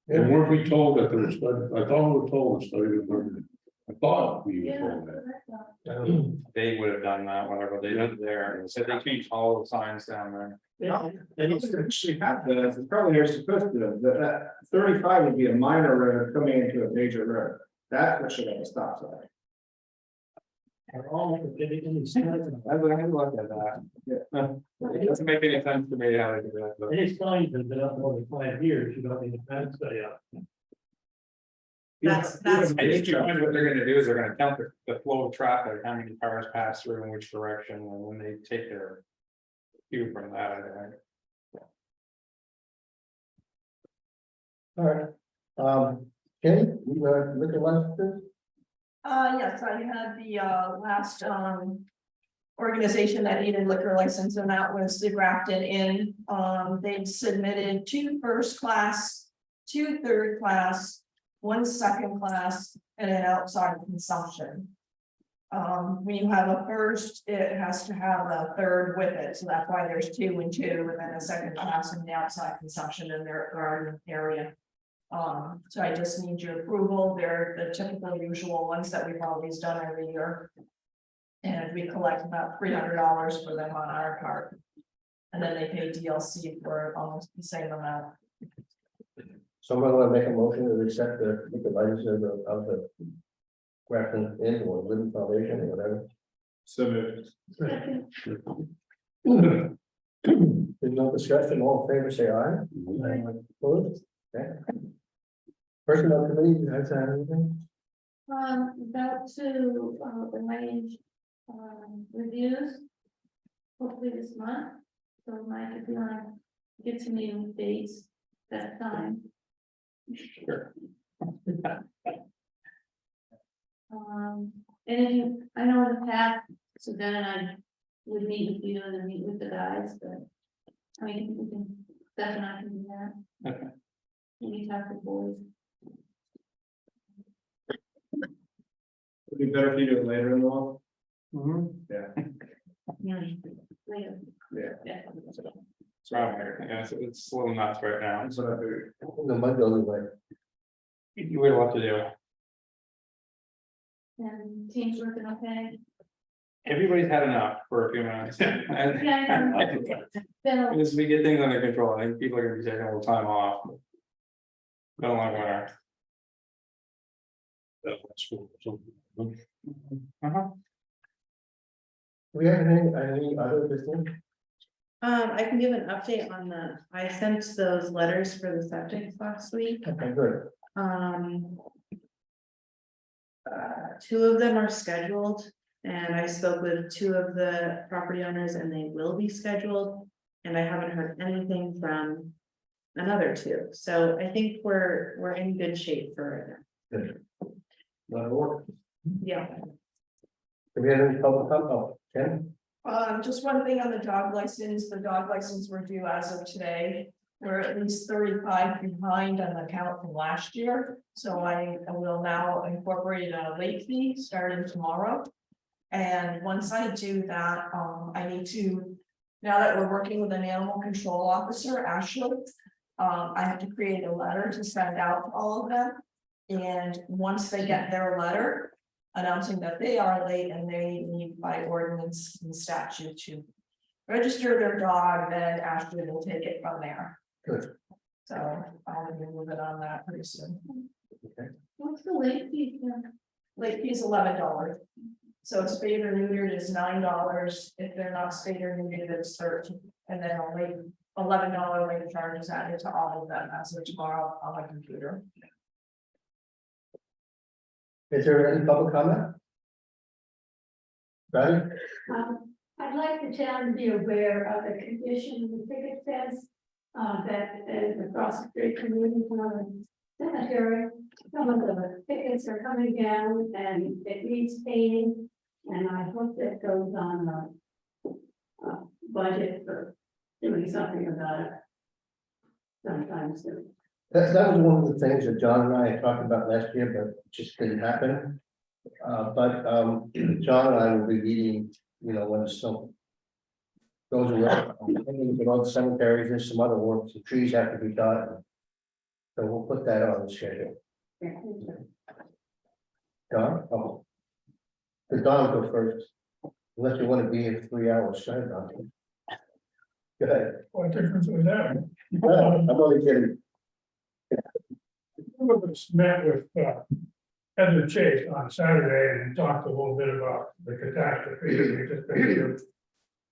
And weren't we told that there was, I thought we were told the study was done. I thought we were Yeah. told that. They would have done that, whatever they did there. And said they changed all the signs down there. And it's actually happened, it's probably they're supposed to, that 35 would be a minor road coming into a major road. That's what should have a stop sign. I would look at that. It doesn't make any sense to me how they do that. but- Any signs have been up more than 5 years, you don't need a plan study up. That's. I think what they're gonna do is they're gonna count the flow of traffic, how many cars pass through in which direction, and when they take their cue from that, I think. All right. Kenny, you look at licenses? Yes, I had the last organization that needed liquor license, and that was the Grafton Inn. They submitted 2 first class, 2 third class, 1 second class, and an outside consumption. When you have a first, it has to have a third with it, so that's why there's 2 and 2, and then a second class and the outside consumption in their garden area. So I just need your approval. They're the typical usual ones that we've always done every year. And we collect about $300 for them on our card. And then they pay DLC for almost the same amount. Someone want to make a motion to accept the liquor license of the Grafton Inn or Living Foundation or whatever. So There's no discussion, all in favor, say aye. Opposed? Okay. Personnel committee, you guys have anything? About to, arrange, reviews. Hopefully this month, so Mike, if you wanna get to me with dates, that time. Sure. And I know in the past, so then I would meet with you and then meet with the guys, but. I mean, we can, Steph and I can do that. Okay. We talk to boys. it'd be better if you do it later in the month. Later. Yeah. It's around here, yeah, it's a little nuts right now, That's what I figured. The Monday only way. you will have to do. And team's working okay. Everybody's had enough for a few minutes. And Yeah, I know. Been a- as we get things under control, I think people are gonna be taking a little time off. Don't like winter. Uh-huh. We have any other business? I can give an update on I sent those letters for the septic last week. Okay, good. 2 of them are scheduled, and I spoke with 2 of the property owners and they will be scheduled. And I haven't heard anything from another 2, so I think we're in good shape for it. Not at work. Yeah. Do we have any public comment? Oh, Ken? Just one thing on the dog license, the dog license were due as of today. We're at least 35 behind on the count from last year, so I will now incorporate a late fee starting tomorrow. And once I do that, I need to, now that we're working with an animal control officer, Ashley. I have to create a letter to send out to all of them. And once they get their letter announcing that they are late and they need by ordinance and statute to register their dog, then Ashley will take it from there. Good. So I'll be moving on that pretty soon. What's the late fee? Late fee is $11. So spayed or neutered is $9. If they're not spayed or neutered, it's 13. And then a late $11 late charge is added to all of them as of tomorrow on my computer. Is there any public comment? Ready? I'd like the town to be aware of the condition of the picket fence that is across the street from the cemetery. Some of the pickets are coming down and it needs painting. And I hope that goes on the budget for doing something about it sometime soon. That was one of the things that John and I had talked about last year, but it just didn't happen. John and I will be meeting, when the snow goes around. With all the cemeteries, there's some other work, the trees have to be done. So we'll put that on the schedule. Don? Oh. The Don go first. Unless you want to be here for 3 hours, go ahead, Don. Go ahead. What difference was that? I'm only kidding. Met with Heather Chase on Saturday and talked a little bit about the catastrophe that we just been through.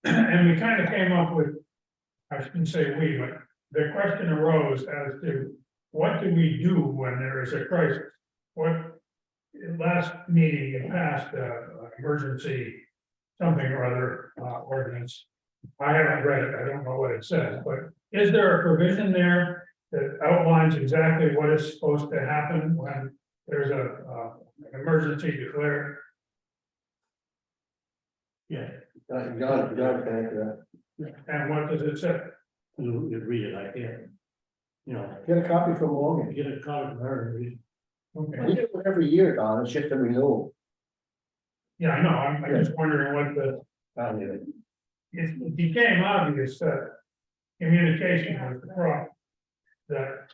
And we kind of came up with, I shouldn't say we, but the question arose as to what do we do when there is a crisis? Last meeting you passed emergency something or other ordinance. I haven't read it, I don't know what it says, but is there a provision there that outlines exactly what is supposed to happen when there's an emergency declared? Yeah. John, can answer And what does it say? You read it, I can't. You know, that. Get a copy from Morgan. get a copy from her and read it. We do it every year, Don, it's just a renewal. Yeah, I know, I'm just wondering what the, I mean, it became obvious that communication was the problem. That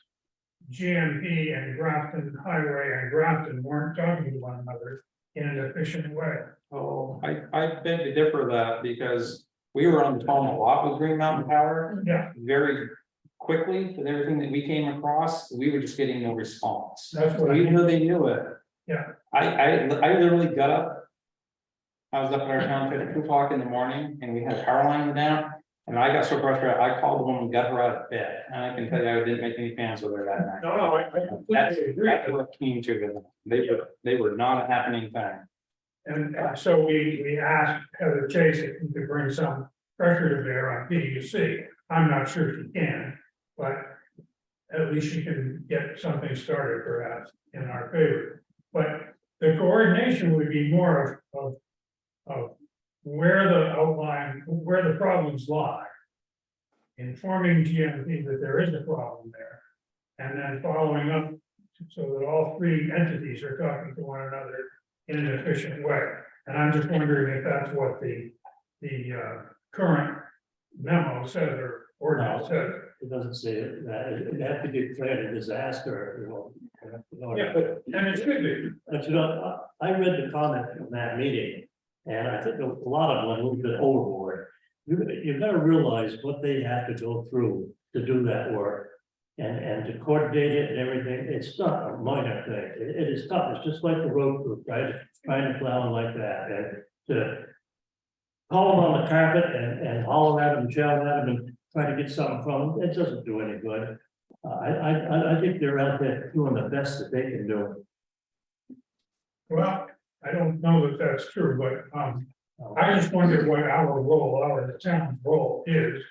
GMP and Grafton Highway and Grafton weren't talking to one another in an efficient way. Oh, I beg to differ that because we were on the phone a lot with Green Mountain Power. Yeah. Very quickly, with everything that we came across, we were just getting no response. That's what I We mean. knew they knew it. Yeah. I literally got up. I was up at our town at 2 o'clock in the morning and we had power lines down. And I got so frustrated, I called the woman and got her out of bed. And I can tell you, I didn't make any plans with her that night. No, I That's completely agree. that's what came to them. They were not a happening thing. And so we asked Heather Chase if he could bring some pressure to bear on PUC. I'm not sure she can, but at least she can get something started perhaps in our favor. But the coordination would be more of where the outline, where the problems lie. Informing GMP that there is a problem there. And then following up so that all three entities are talking to one another in an efficient way. And I'm just wondering if that's what the current memo said or ordinance said. It doesn't say that, it have to be declared a disaster, you know. Yeah, and it should be. But you know, I read the comment from that meeting, and I think a lot of them went a little bit overboard. You've got to realize what they have to go through to do that work. And to coordinate it and everything, it's not a minor thing, it is tough, it's just like the road crew, right, trying to plow like that, and to call them on the carpet and holler at them, shout at them, and try to get something from them, it doesn't do any good. I think they're out there doing the best that they can do. Well, I don't know that that's true, but I just wonder what our role, the town's role is,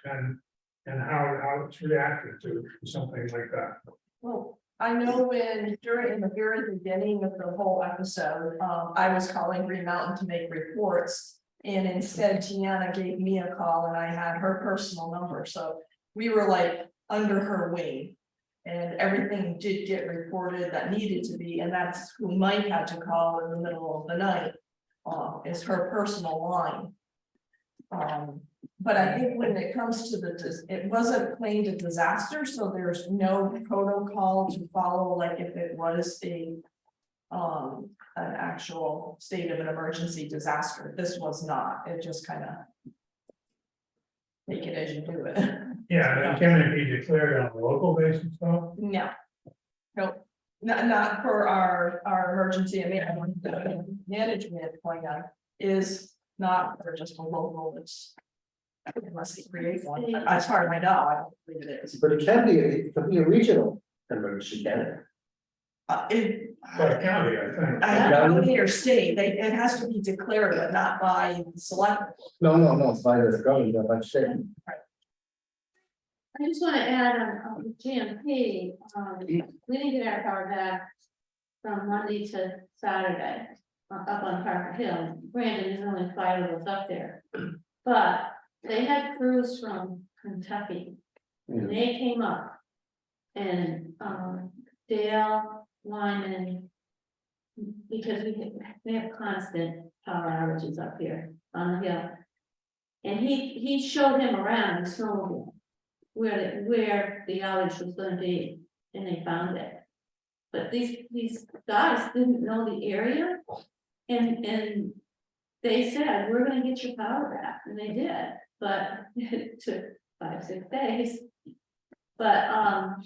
and how it's reacted to something like that. Well, I know when during the very beginning of the whole episode, I was calling Green Mountain to make reports. And instead Gianna gave me a call and I had her personal number, so we were like under her wing. And everything did get reported that needed to be, and that's who Mike had to call in the middle of the night. Is her personal line. But I think when it comes to it wasn't claimed a disaster, so there's no protocol to follow, like if it was an actual state of an emergency disaster. This was not, it just kind of take it as you do it. Yeah, and can it be declared on a local basis though? No. Nope, not for our emergency, I mean, the management plan is not for just a local, it's. Unless they create one, as far as I know, I don't believe it is. But it can be a regional emergency, can it? It, By county, I think. county or state, it has to be declared, but not by the select. No, it's by the government, by the state. I just want to add on GMP, we didn't get our power back from Monday to Saturday, up on Parker Hill. Granted, there's only 5 of us up there, but they had crews from Kentucky, and they came up. And Dale, Lyman, because we have constant power outages up here on the hill. And he showed him around in snowmobile where the outage was gonna be, and they found it. But these guys didn't know the area, and they said, we're gonna get your power back, and they did, but it took 5-6 days. But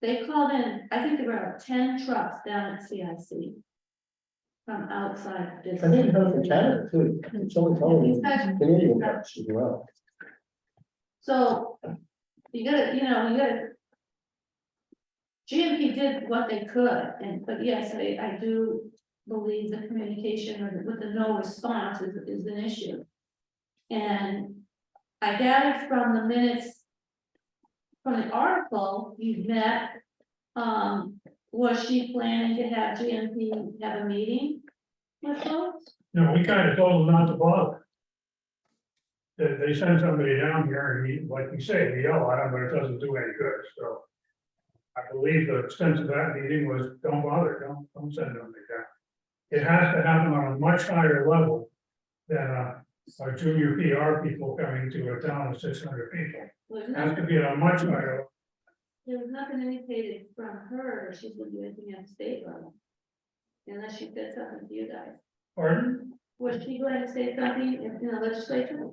they called in, I think there were about 10 trucks down at CIC from outside. I think it comes from Canada too. Someone told me. Canadian trucks as well. So you gotta. GMP did what they could, but yes, I do believe the communication with the no response is an issue. And I gathered from the minutes from the article you met, was she planning to have GMP have a meeting with folks? No, we kind of told them not to bother. they send somebody down here and he, like you say, we yell at him, but it doesn't do any good, so. I believe the extent of that meeting was, don't bother, don't send them down. It has to happen on a much higher level than our junior PR people coming to a town of 600 people. It has to be at a much higher. There was nothing indicated from her, she's gonna do anything at the state level. Unless she said something to you guys. Pardon? Was she going to say something in the legislature?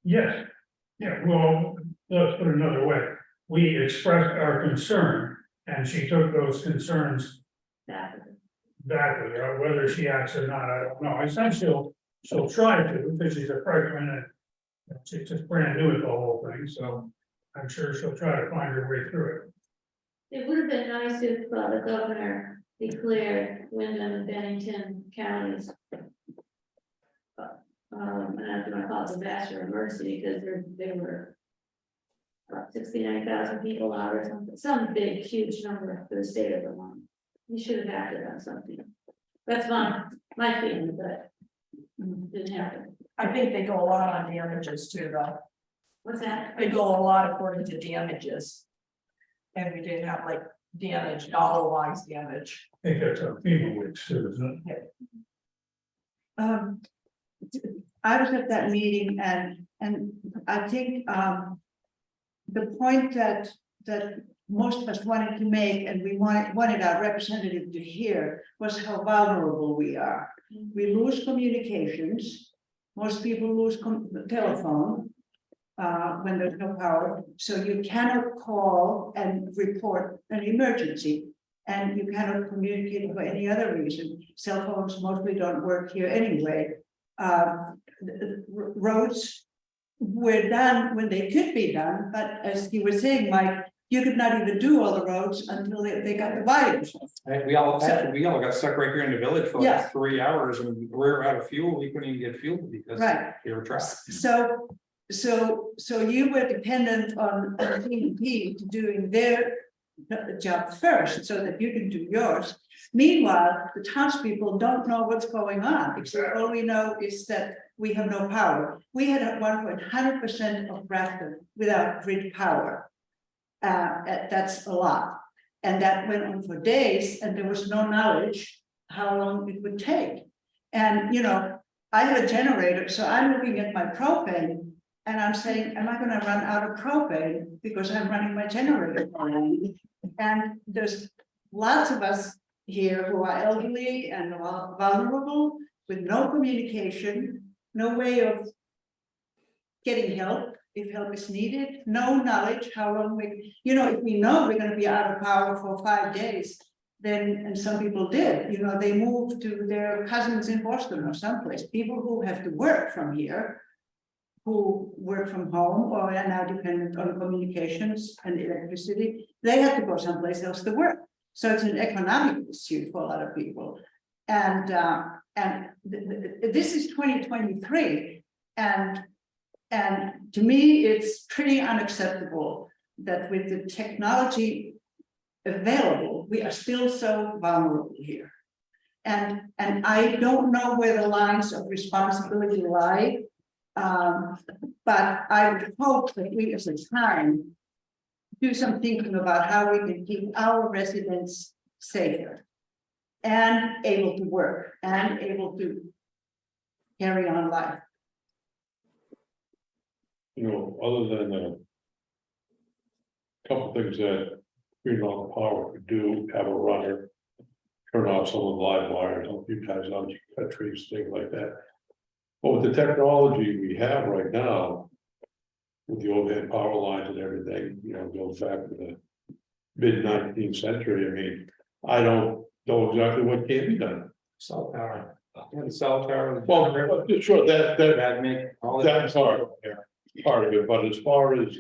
Yes, yeah, well, let's put it another way. We expressed our concern and she took those concerns That back with her. Whether she acts or not, I don't know. I think she'll try to, because she's a freshman and she's just brand new at the whole thing, so I'm sure she'll try to find her way through it. It would have been nice if the governor declared Wyndham and Bennington counties. And I don't call it disaster emergency because they were. About 69,000 people out or something, some big, huge number for the state of Vermont. You should have acted on something. That's my feeling, but didn't happen. I think they go a lot on damages too, though. What's that? They go a lot according to damages. And we didn't have like damage, dollar wise damage. I think that's a FEMA weeks too, isn't it? I was at that meeting and I think, the point that most of us wanted to make, and we wanted our representative to hear, was how vulnerable we are. We lose communications. Most people lose the telephone when there's no power. So you cannot call and report an emergency, and you cannot communicate for any other reason. Cell phones mostly don't work here anyway. Roads were done when they could be done, but as you were saying, Mike, you could not even do all the roads until they got the virus. We all got stuck right here in the village for Yeah. like 3 hours and we were out of fuel. We couldn't even get fuel because Right. we were trapped. So you were dependent on TDP doing their job first so that you can do yours. Meanwhile, the townspeople don't know what's going on, except all we know is that we have no power. We had at one point 100% of Grafton without grid power. That's a lot. And that went on for days and there was no knowledge how long it would take. And, you know, I have a generator, so I'm looking at my propane and I'm saying, am I going to run out of propane because I'm running my generator? And there's lots of us here who are elderly and are vulnerable with no communication, no way of getting help if help is needed, no knowledge how long we, you know, if we know we're going to be out of power for 5 days, then, and some people did, you know, they moved to their cousins in Boston or someplace, people who have to work from here, who work from home or are now dependent on communications and electricity, they have to go someplace else to work. So it's an economic issue for a lot of people. And this is 2023. And to me, it's pretty unacceptable that with the technology available, we are still so vulnerable here. And I don't know where the lines of responsibility lie. But I would hope that we as a town do some thinking about how we can keep our residents safer and able to work and able to carry on life. You know, other than a couple things that Green Mountain Power could do, have a runner, turn off some of the live wires, help you guys out, you cut trees, things like that. But with the technology we have right now, with the overhead power lines and everything, you know, goes back to the mid-19th century. I mean, I don't know exactly what can be done. Cell tower. Yeah, the cell tower. Well, sure, That make all the. that's part of it, but as far as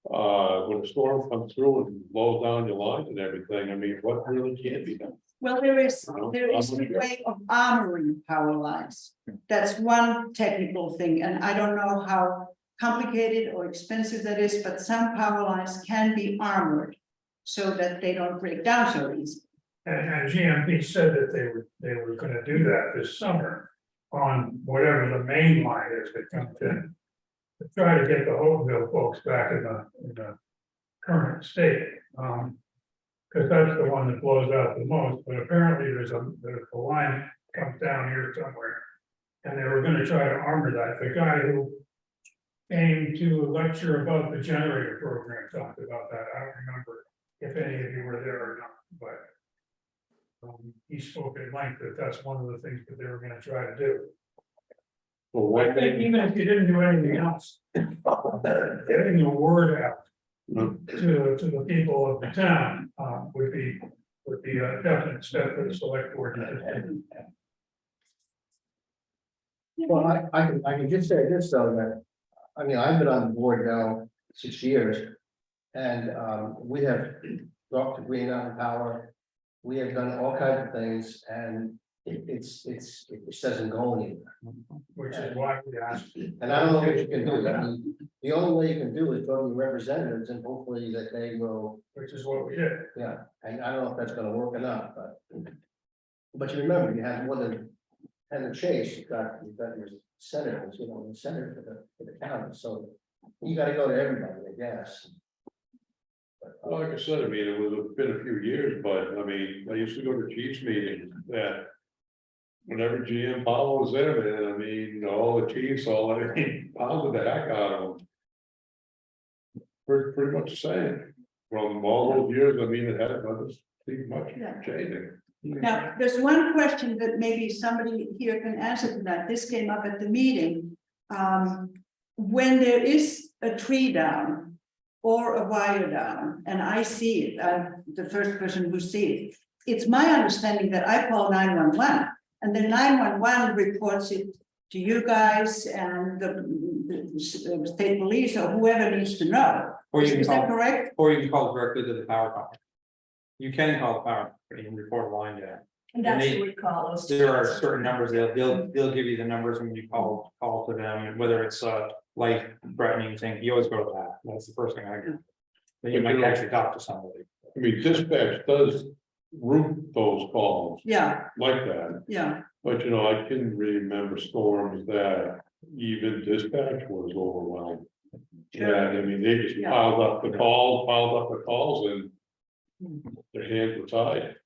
when a storm comes through and blows down your lines and everything, I mean, what really can be done? Well, there is a way of armoring power lines. That's one technical thing, and I don't know how complicated or expensive that is, but some power lines can be armored so that they don't break down so easy. And GMP said that they were going to do that this summer on whatever the main line is that comes in. to try to get the Hopeville folks back in the current state. Because that's the one that blows out the most, but apparently there's a line comes down here somewhere. And they were gonna try to armor that. The guy who came to lecture about the generator program talked about that. I don't remember if any of you were there or not, but he spoke at length that that's one of the things that they were gonna try to do. Well, I one think thing, even if you didn't do anything else, getting the word out to the people of the town, would be a definite step for the select board. Well, I can just say this, though, that, I mean, I've been on the board now 6 years. And we have talked to Green Mountain Power. We have done all kinds of things, and it just doesn't go anywhere. Which is why we asked. And I don't know what you can do. I mean, the only way you can do is go to the representatives and hopefully that they will, Which is what we did. yeah, and I don't know if that's gonna work or not, but you remember, you have more than, and the Chase, you've got your senators, you know, the senator for the county, so you gotta go to everybody, I guess. well, like I said, I mean, it was been a few years, but I mean, I used to go to Chiefs meetings that. Whenever GM Powell was there, man, I mean, all the chiefs, pounded the heck out of them. Pretty much the same, from all those years, I mean, it hasn't been much Yeah. changing. Now, there's one question that maybe somebody here can answer to that. This came up at the meeting. When there is a tree down or a wire down, and I see it, I'm the first person who sees it. It's my understanding that I call 911, and the 911 reports it to you guys and the state police or whoever needs to know. Or you can Is that call, correct? or you can call directly to the power company. You can call the power company and report a line down. And that's what we call those. There are certain numbers, they'll give you the numbers when you call to them, and whether it's a life threatening thing, you always go to that. That's the first thing I do. Then you might actually talk to somebody. I mean, dispatch does route those calls Yeah, like that, yeah. but you know, I can remember storms that even dispatch was overwhelmed. Yeah, I mean, they just Yeah. piled up the calls and their hands were tied.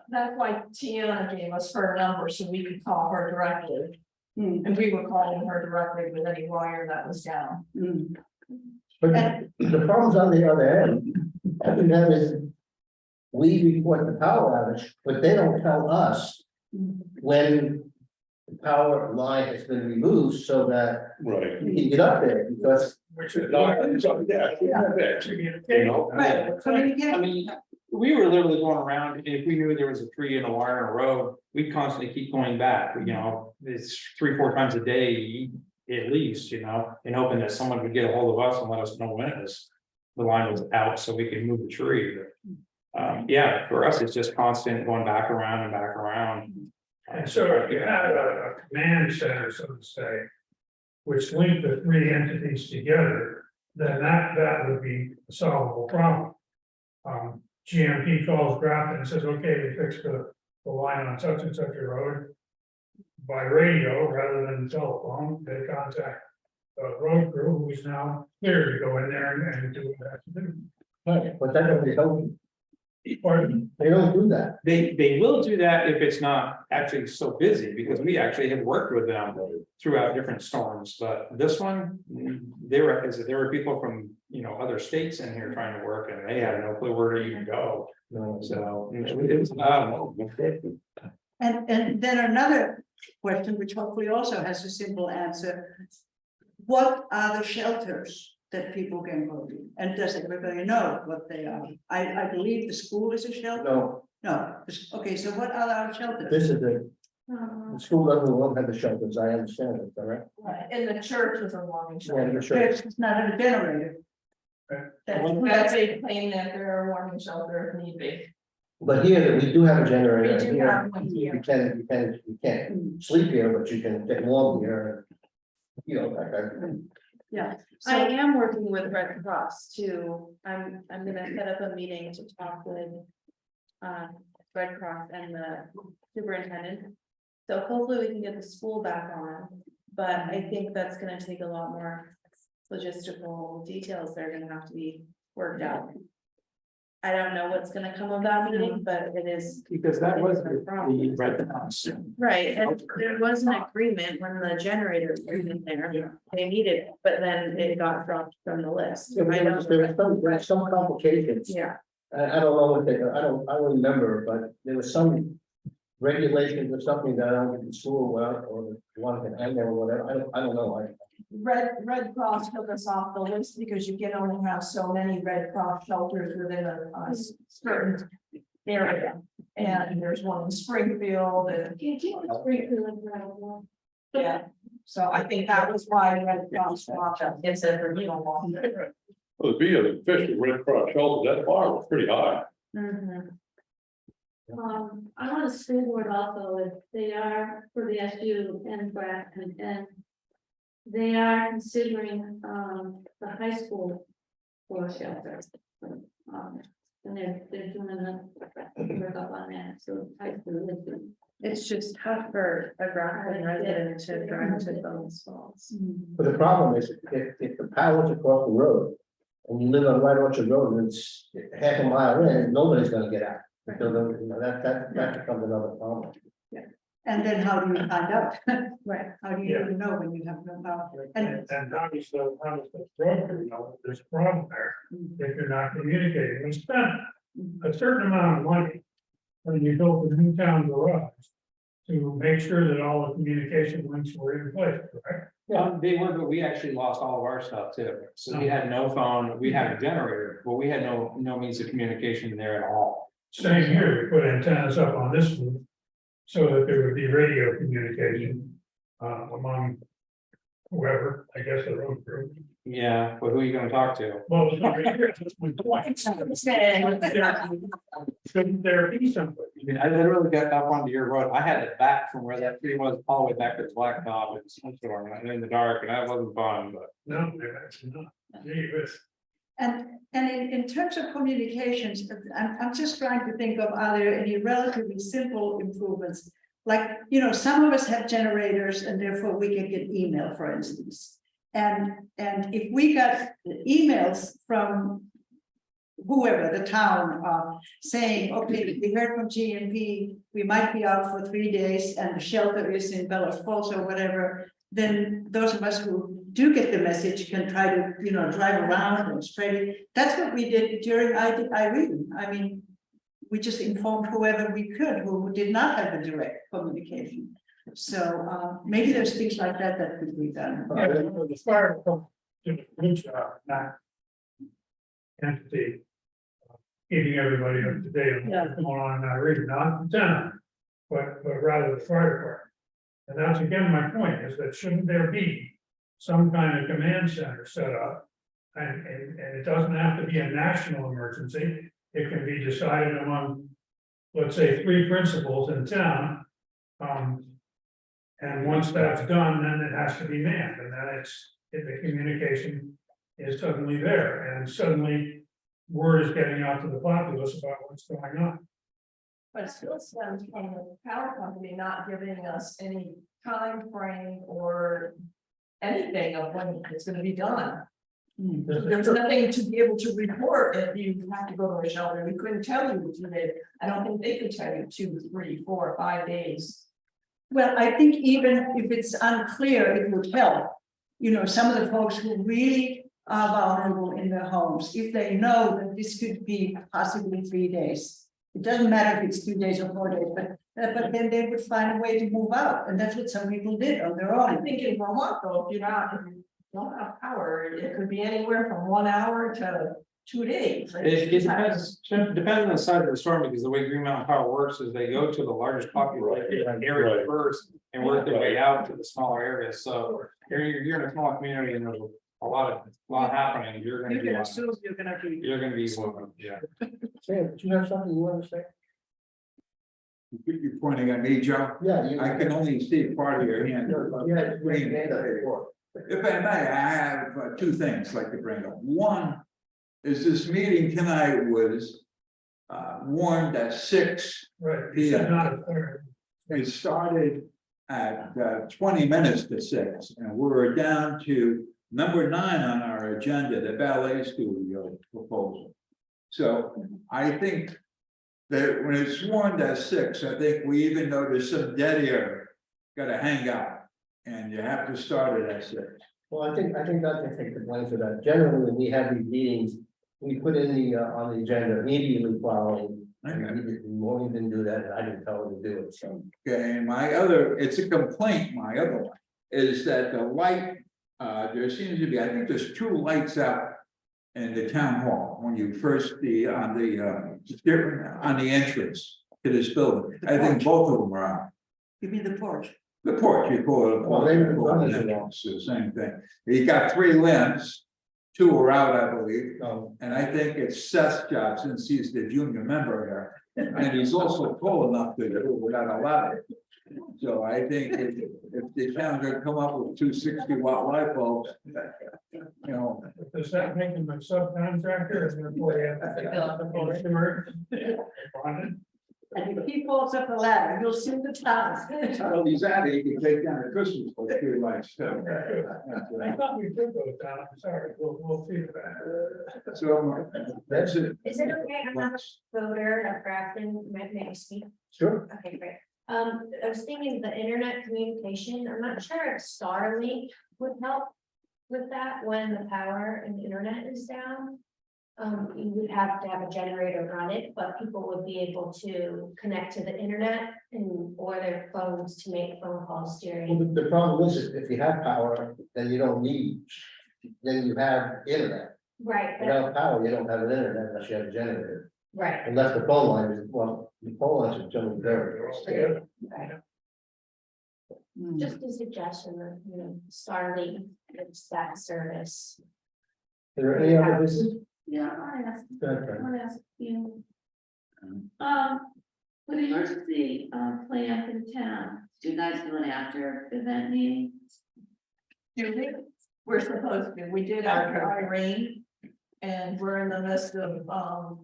That's why Tiana gave us her number, so we could call her directly. Hmm. And we were calling her directly with any wire that was down. Hmm. But the problem's on the other end. Every time is, we report the power outage, but they don't tell us when the power line has been removed so that Right. we can get up there, because Which is. You know? Right, I mean, we were literally going around, if we knew there was a tree and a wire in a road, we'd constantly keep going back, you know, it's 3-4 times a day. At least, you know, and hoping that someone would get a hold of us and let us know when it was, the line was out, so we could move the tree. But, yeah, for us, it's just constant going back around and back around. And so if you had a command center, so to say, which linked the three entities together, then that would be a solvable problem. GMP calls Grafton and says, okay, we fixed the line on such and such a road. By radio rather than telephone, they contact the road crew, who is now clear to go in there and do what they have to do. but that doesn't help. Pardon? They don't do that. They will do that if it's not actually so busy, because we actually have worked with them throughout different storms, but this one, there were people from, you know, other states in here trying to work, and they had no clue where to even go. So it was, And then another question, which hopefully also has a simple answer. What are the shelters that people can go to? And does everybody know what they are? I believe the school is a shelter? No, No, okay, so what are our shelters? this is the school doesn't have the shelters, I understand it, correct? Right, and the church is a warming Yeah, shelter. the church. It's not a generator. That's a claim that they're a warming shelter if need be. But here, we do have a generator. We do Here, have one here. You can't sleep here, but you can get warm here. You know, like that. Yeah. I am working with Red Cross too. I'm gonna set up a meeting to talk with. Red Cross and the superintendent. So hopefully we can get the school back on, but I think that's gonna take a lot more logistical details that are gonna have to be worked out. I don't know what's gonna come of that meeting, but it is. Because that was the problem. Right, and there was an agreement when the generator was in there, they needed it, but then it got dropped from the list. Yeah, I don't- there was some complications. Yeah, I don't know what they, I don't remember, but there was some regulations or something that I don't think the school well, or one can end there or whatever, I don't know. Red Cross took us off the list because you can only have so many Red Cross shelters within a certain area. And there's one in Springfield and, yeah, so I think that was why Red Cross dropped us. It's a for you. Well, to be an official Red Cross shelter, that bar was pretty high. mhm. I'm on the school board also, they are for the SU and Grafton, and they are considering, the high school for shelter. And they're doing the work up on that, so high school is doing. It's just tough for a Grafton resident to drive to those falls. But the problem is, if the power's across the road, and you live on White Orchard Road, and it's half a mile in, nobody's gonna get out. So, that becomes another problem. And then how do you find out? Right. How do you even know when you have no power? And And obviously, broker, you know, there's a problem there, if you're not communicating, we spent a certain amount of money. When you built the new town garage, to make sure that all the communication links were in place, correct? They were, but we actually lost all of our stuff too. So we had no phone, we had a generator, but we had no means of communication there at all. Same here, we put antennas up on this roof, so that there would be radio communication, among whoever, I guess, the road crew. Yeah, but who are you gonna talk to? Well, it's not here, that's my point. Shouldn't there be somebody? I mean, I literally got up onto your road. I had it back from where that tree was all the way back to Blacktop in the snowstorm and in the dark, and that wasn't fun, but. No, it's not. Gee whiz. And in terms of communications, I'm just trying to think of, are there any relatively simple improvements? Like, you know, some of us have generators and therefore we can get email, for instance. And if we got emails from whoever, the town, saying, okay, we heard from GMP, we might be out for 3 days and the shelter is in Bellows Falls or whatever, then those of us who do get the message can try to, you know, drive around and spread it. That's what we did during Irene. I mean, we just informed whoever we could who did not have a direct communication. So maybe there's things like that that could be done. Yeah, the fire department did a good job, not entity, keeping everybody up to date on what's going on in Irene, not the town, but rather the fire department. And that's again, my point is that shouldn't there be some kind of command center set up? And it doesn't have to be a national emergency, it can be decided among, let's say, 3 principals in town. And once that's done, then it has to be manned, and then if the communication is suddenly there, and suddenly word is getting out to the populace about what's going on. But it still stems from the power company not giving us any time frame or anything of when it's gonna be done. There's nothing to be able to report if you have to go to a shelter. We couldn't tell you 2 days. I don't think they could tell you 2, 3, 4, 5 days. Well, I think even if it's unclear, it would help. You know, some of the folks who really are vulnerable in their homes, if they know that this could be possibly 3 days. It doesn't matter if it's 2 days or 4 days, but then they would find a way to move out, and that's what some people did on their I own. think in Vermont, though, if you don't have power, it could be anywhere from 1 hour to 2 days. It depends on the size of the storm, because the way Green Mountain Power works is they go to the largest populated area first and work their way out to the smaller areas. So you're in a small community and there's a lot happening. You're You gonna can be, assume you're gonna be. you're gonna be, one, yeah. Sam, do you have something you want to say? You're pointing at me, Joe? Yeah. you- I can only see part of your hand. Yeah, you raised your hand up before. If I may, I have 2 things I'd like to bring up. One is this meeting tonight was warned at 6 Right. p.m. Not a fair. It started at 20 minutes to 6, and we're down to number 9 on our agenda, the ballet studio proposal. So I think that when it's warned at 6, I think we even know there's some dead air, gotta hang out. And you have to start it at 6. Well, I think that can take the blame for that. Generally, when we have these meetings, we put in the, on the agenda immediately following. And Maureen didn't do that, and I didn't tell her to do it, so. Okay, and my other, it's a complaint, my other one, is that the light, there seems to be, I think there's 2 lights out in the town hall when you first on the entrance to this building. I think both of them are on. You mean the porch? The porch, you call it. Well, maybe the call it front is an wrong. entrance, the same thing. He got 3 lamps, 2 are out, I believe. Oh, And I think it's Seth's job, since he's the junior member here, and he's also tall enough to do it without a ladder. So I think if the town could come up with 2 60-watt light bulbs, you know. Does that make him a subcontractor or therefore he has to fill out the poster? And if he falls up the ladder, you'll see the top. Well, he's at it, he can take down the Christmas tree lights too. I thought we did go down, I'm sorry, we'll see that. So that's it. Is it okay? I'm not a voter of Grafton, may I speak? sure. Okay, great. I was thinking the internet communication, I'm not sure if Starlink would help with that when the power and the internet is down. You would have to have a generator run it, but people would be able to connect to the internet and or their phones to make phone calls Well, during. the problem is, if you have power, then you don't need, then you have internet. Right, Without power, you don't have an internet unless you have a generator. right, Unless the phone line is, well, the phone lines are generally very. right. Just a suggestion that, Starlink, it's that service. Is there any other business? Yeah, I asked, Go ahead, Fran. I asked you. With the emergency, plan for the town, do you guys do an after event meeting? We're supposed to, we did after Irene. And we're in the midst of,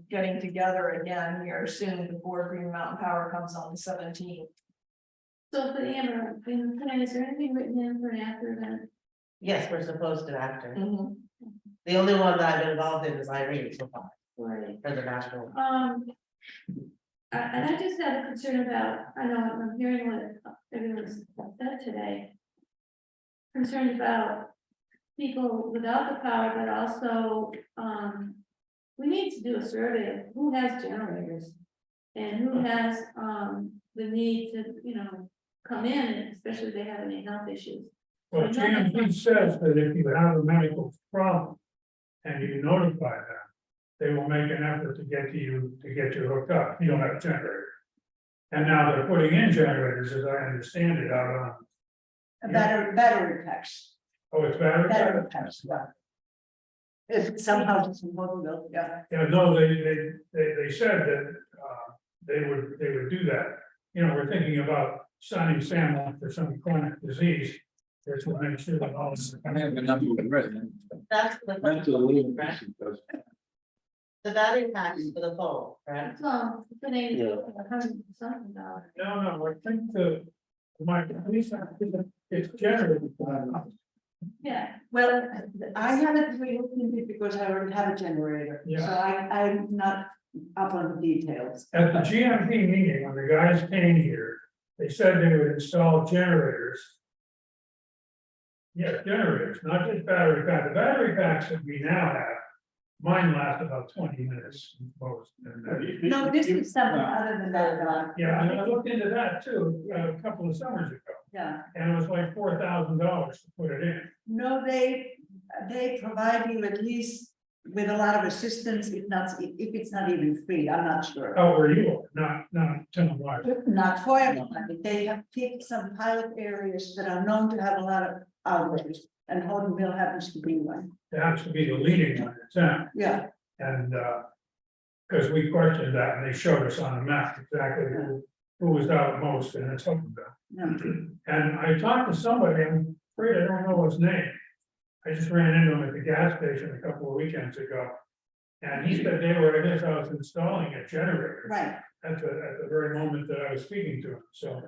getting together again here soon before Green Mountain Power comes on the 17th. So for the Amber, plan, is there anything written in for an after event? Yes, we're supposed to after. Mm-hmm. The only one that I've been involved in is Irene so far, Right. for the national. And I just had a concern about, I know I'm hearing what everyone's said today. Concerned about people without the power, but also, we need to do a survey of who has generators. And who has, the need to, come in, especially if they have any health issues. Well, GMP says that if you have a medical problem and you notify them, they will make an effort to get you hooked up. You don't have a generator. And now they're putting in generators, as I understand it, out on, Battery packs. oh, it's battery. Battery packs, yeah. If somehow doesn't work, yeah. Yeah, no, they said that, they would do that. We're thinking about signing Sam up for some chronic disease. Which will make sure that all this. I have a number of residents. That's the. The battery packs for the phone, right? So, the name is $100-something. No, I think at least it's generated. Yeah, Well, I haven't really looked into it because I already have a generator, so Yeah. I'm not up on the details. At the GMP meeting, when the guys came here, they said they would install generators. Yeah, generators, not just battery pack. The battery packs that we now have, mine last about 20 minutes most. No, this is something other than that, Yeah, and I looked into that too, a couple of summers ago, yeah. and it was like $4,000 to put it in. No, they provide you at least with a lot of assistance, if it's not even free, I'm not sure. Oh, where you are, not town-wide. Not for everybody, they have picked some pilot areas that are known to have a lot of outbreaks, and Hortonville happens to be one. It happens to be the leading one in town, Yeah, and, because we questioned that, and they showed us on the map exactly who was out most, and it's Hopkinville. yeah. And I talked to somebody, I'm afraid I don't know his name. I just ran into him at the gas station a couple of weekends ago. And he said they were at his house installing a generator Right, at the very moment that I was speaking to him. So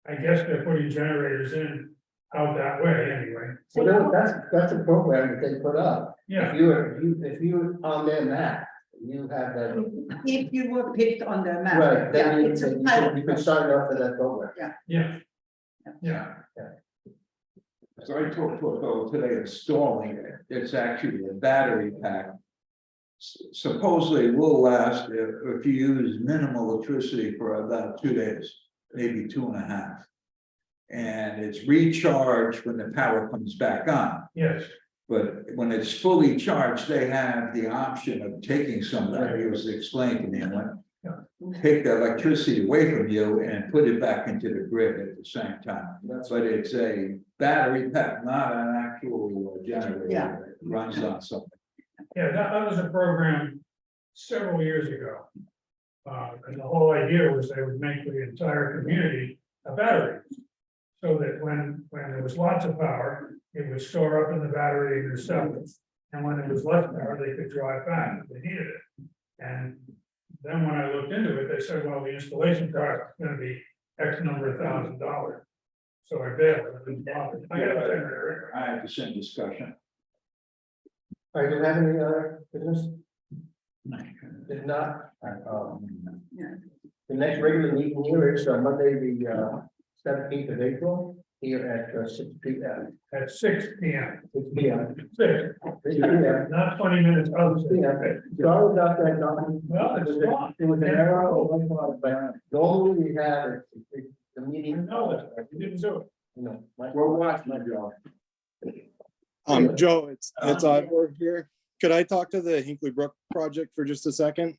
I guess they're putting generators in out that way anyway. Well, that's a program that they put up. Yeah, If you on their map, you have that. If you were picked on the map. Right, Yeah, then it's a pilot you can sign up for that program. yeah. Yeah, So I talked to a fellow today installing it, it's actually a battery pack. Supposedly will last if you use minimal electricity for about 2 days, maybe 2.5. And it's recharged when the power comes back on. yes, But when it's fully charged, they have the option of taking some of that, it was explained to me, and went, take the electricity away from you and put it back into the grid at the same time. But it's a battery pack, not an actual generator Yeah. that runs on something. yeah, that was a program several years ago. And the whole idea was they would make the entire community a battery. So that when there was lots of power, it would store up in the battery in the cell. And when there was less power, they could drive back if they needed it. And then when I looked into it, they said, well, the installation cost is gonna be X number of $1,000. So I bailed. I didn't bother. I got a generator. I had the same discussion. All right, do you have any other business? If not, the next regular meeting here is Monday, the 17th of April, here at 6 p.m. At 6 p.m. 6 p.m. 6, 6 p.m. not 20 minutes out. Yeah, sorry about that, Don. No, it's fine. It was an error or what, but normally we have the meeting. No, you didn't do it. You know, We're watching, Joe. Joe, it's Ivor here. Could I talk to the Hinkley Brook project for just a second?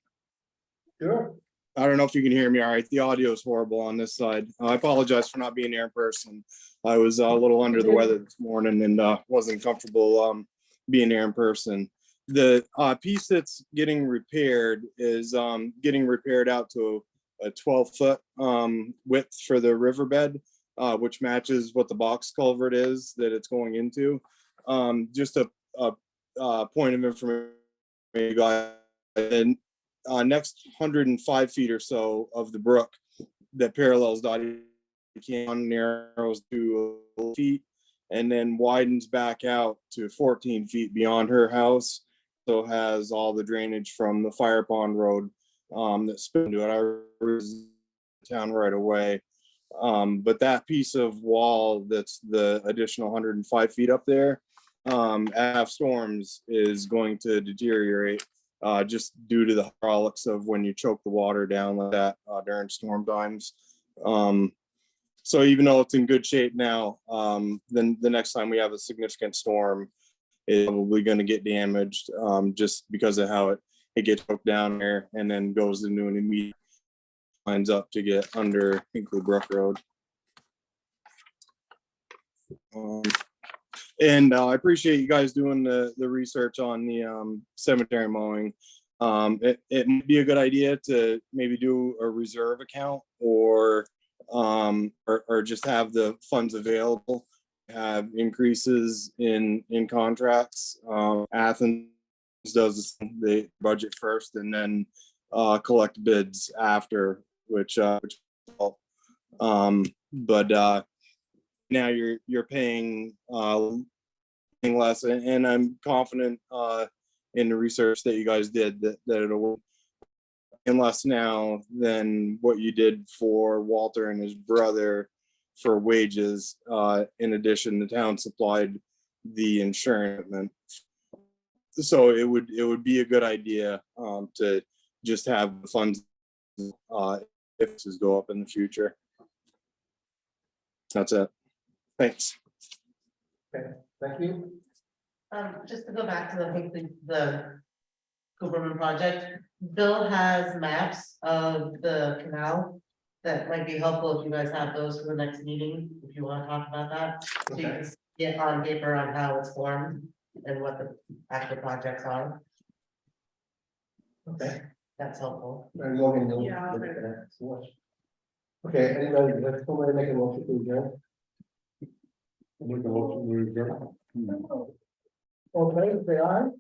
Sure. I don't know if you can hear me all right. The audio is horrible on this side. I apologize for not being here in person. I was a little under the weather this morning and wasn't comfortable being here in person. The piece that's getting repaired is getting repaired out to a 12-foot width for the riverbed, which matches what the box culvert is that it's going into. Just a point of information, you guys. And next 105 feet or so of the brook that parallels Dottie Canyon narrows to feet and then widens back out to 14 feet beyond her house. So has all the drainage from the Fire Pond Road that spin into it. I was town right away. But that piece of wall that's the additional 105 feet up there, at storms is going to deteriorate just due to the hydraulics of when you choke the water down like that during storm times. So even though it's in good shape now, then the next time we have a significant storm, it's probably going to get damaged just because of how it gets choked down there and then goes into an immediate lines up to get under Hinkley Brook Road. And I appreciate you guys doing the research on the cemetery mowing. It might be a good idea to maybe do a reserve account or just have the funds available, have increases in contracts. Athens does the budget first and then collect bids after, which but now you're paying less, and I'm confident in the research that you guys did that it'll work less now than what you did for Walter and his brother for wages. In addition, the town supplied the insurance, so it would be a good idea to just have the funds if this go up in the future. That's it. Thanks. Okay, thank you. Just to go back to the Cooperman project, Bill has maps of the canal that might be helpful if you guys have those for the next meeting, if you want to talk about that. So you can get on paper on how it's formed and what the actual projects are. Okay. That's helpful. And Logan, you'll Yeah, look at that. Okay, anybody, let's go ahead and make a motion to adjourn. Make a motion to adjourn. Okay, say aye.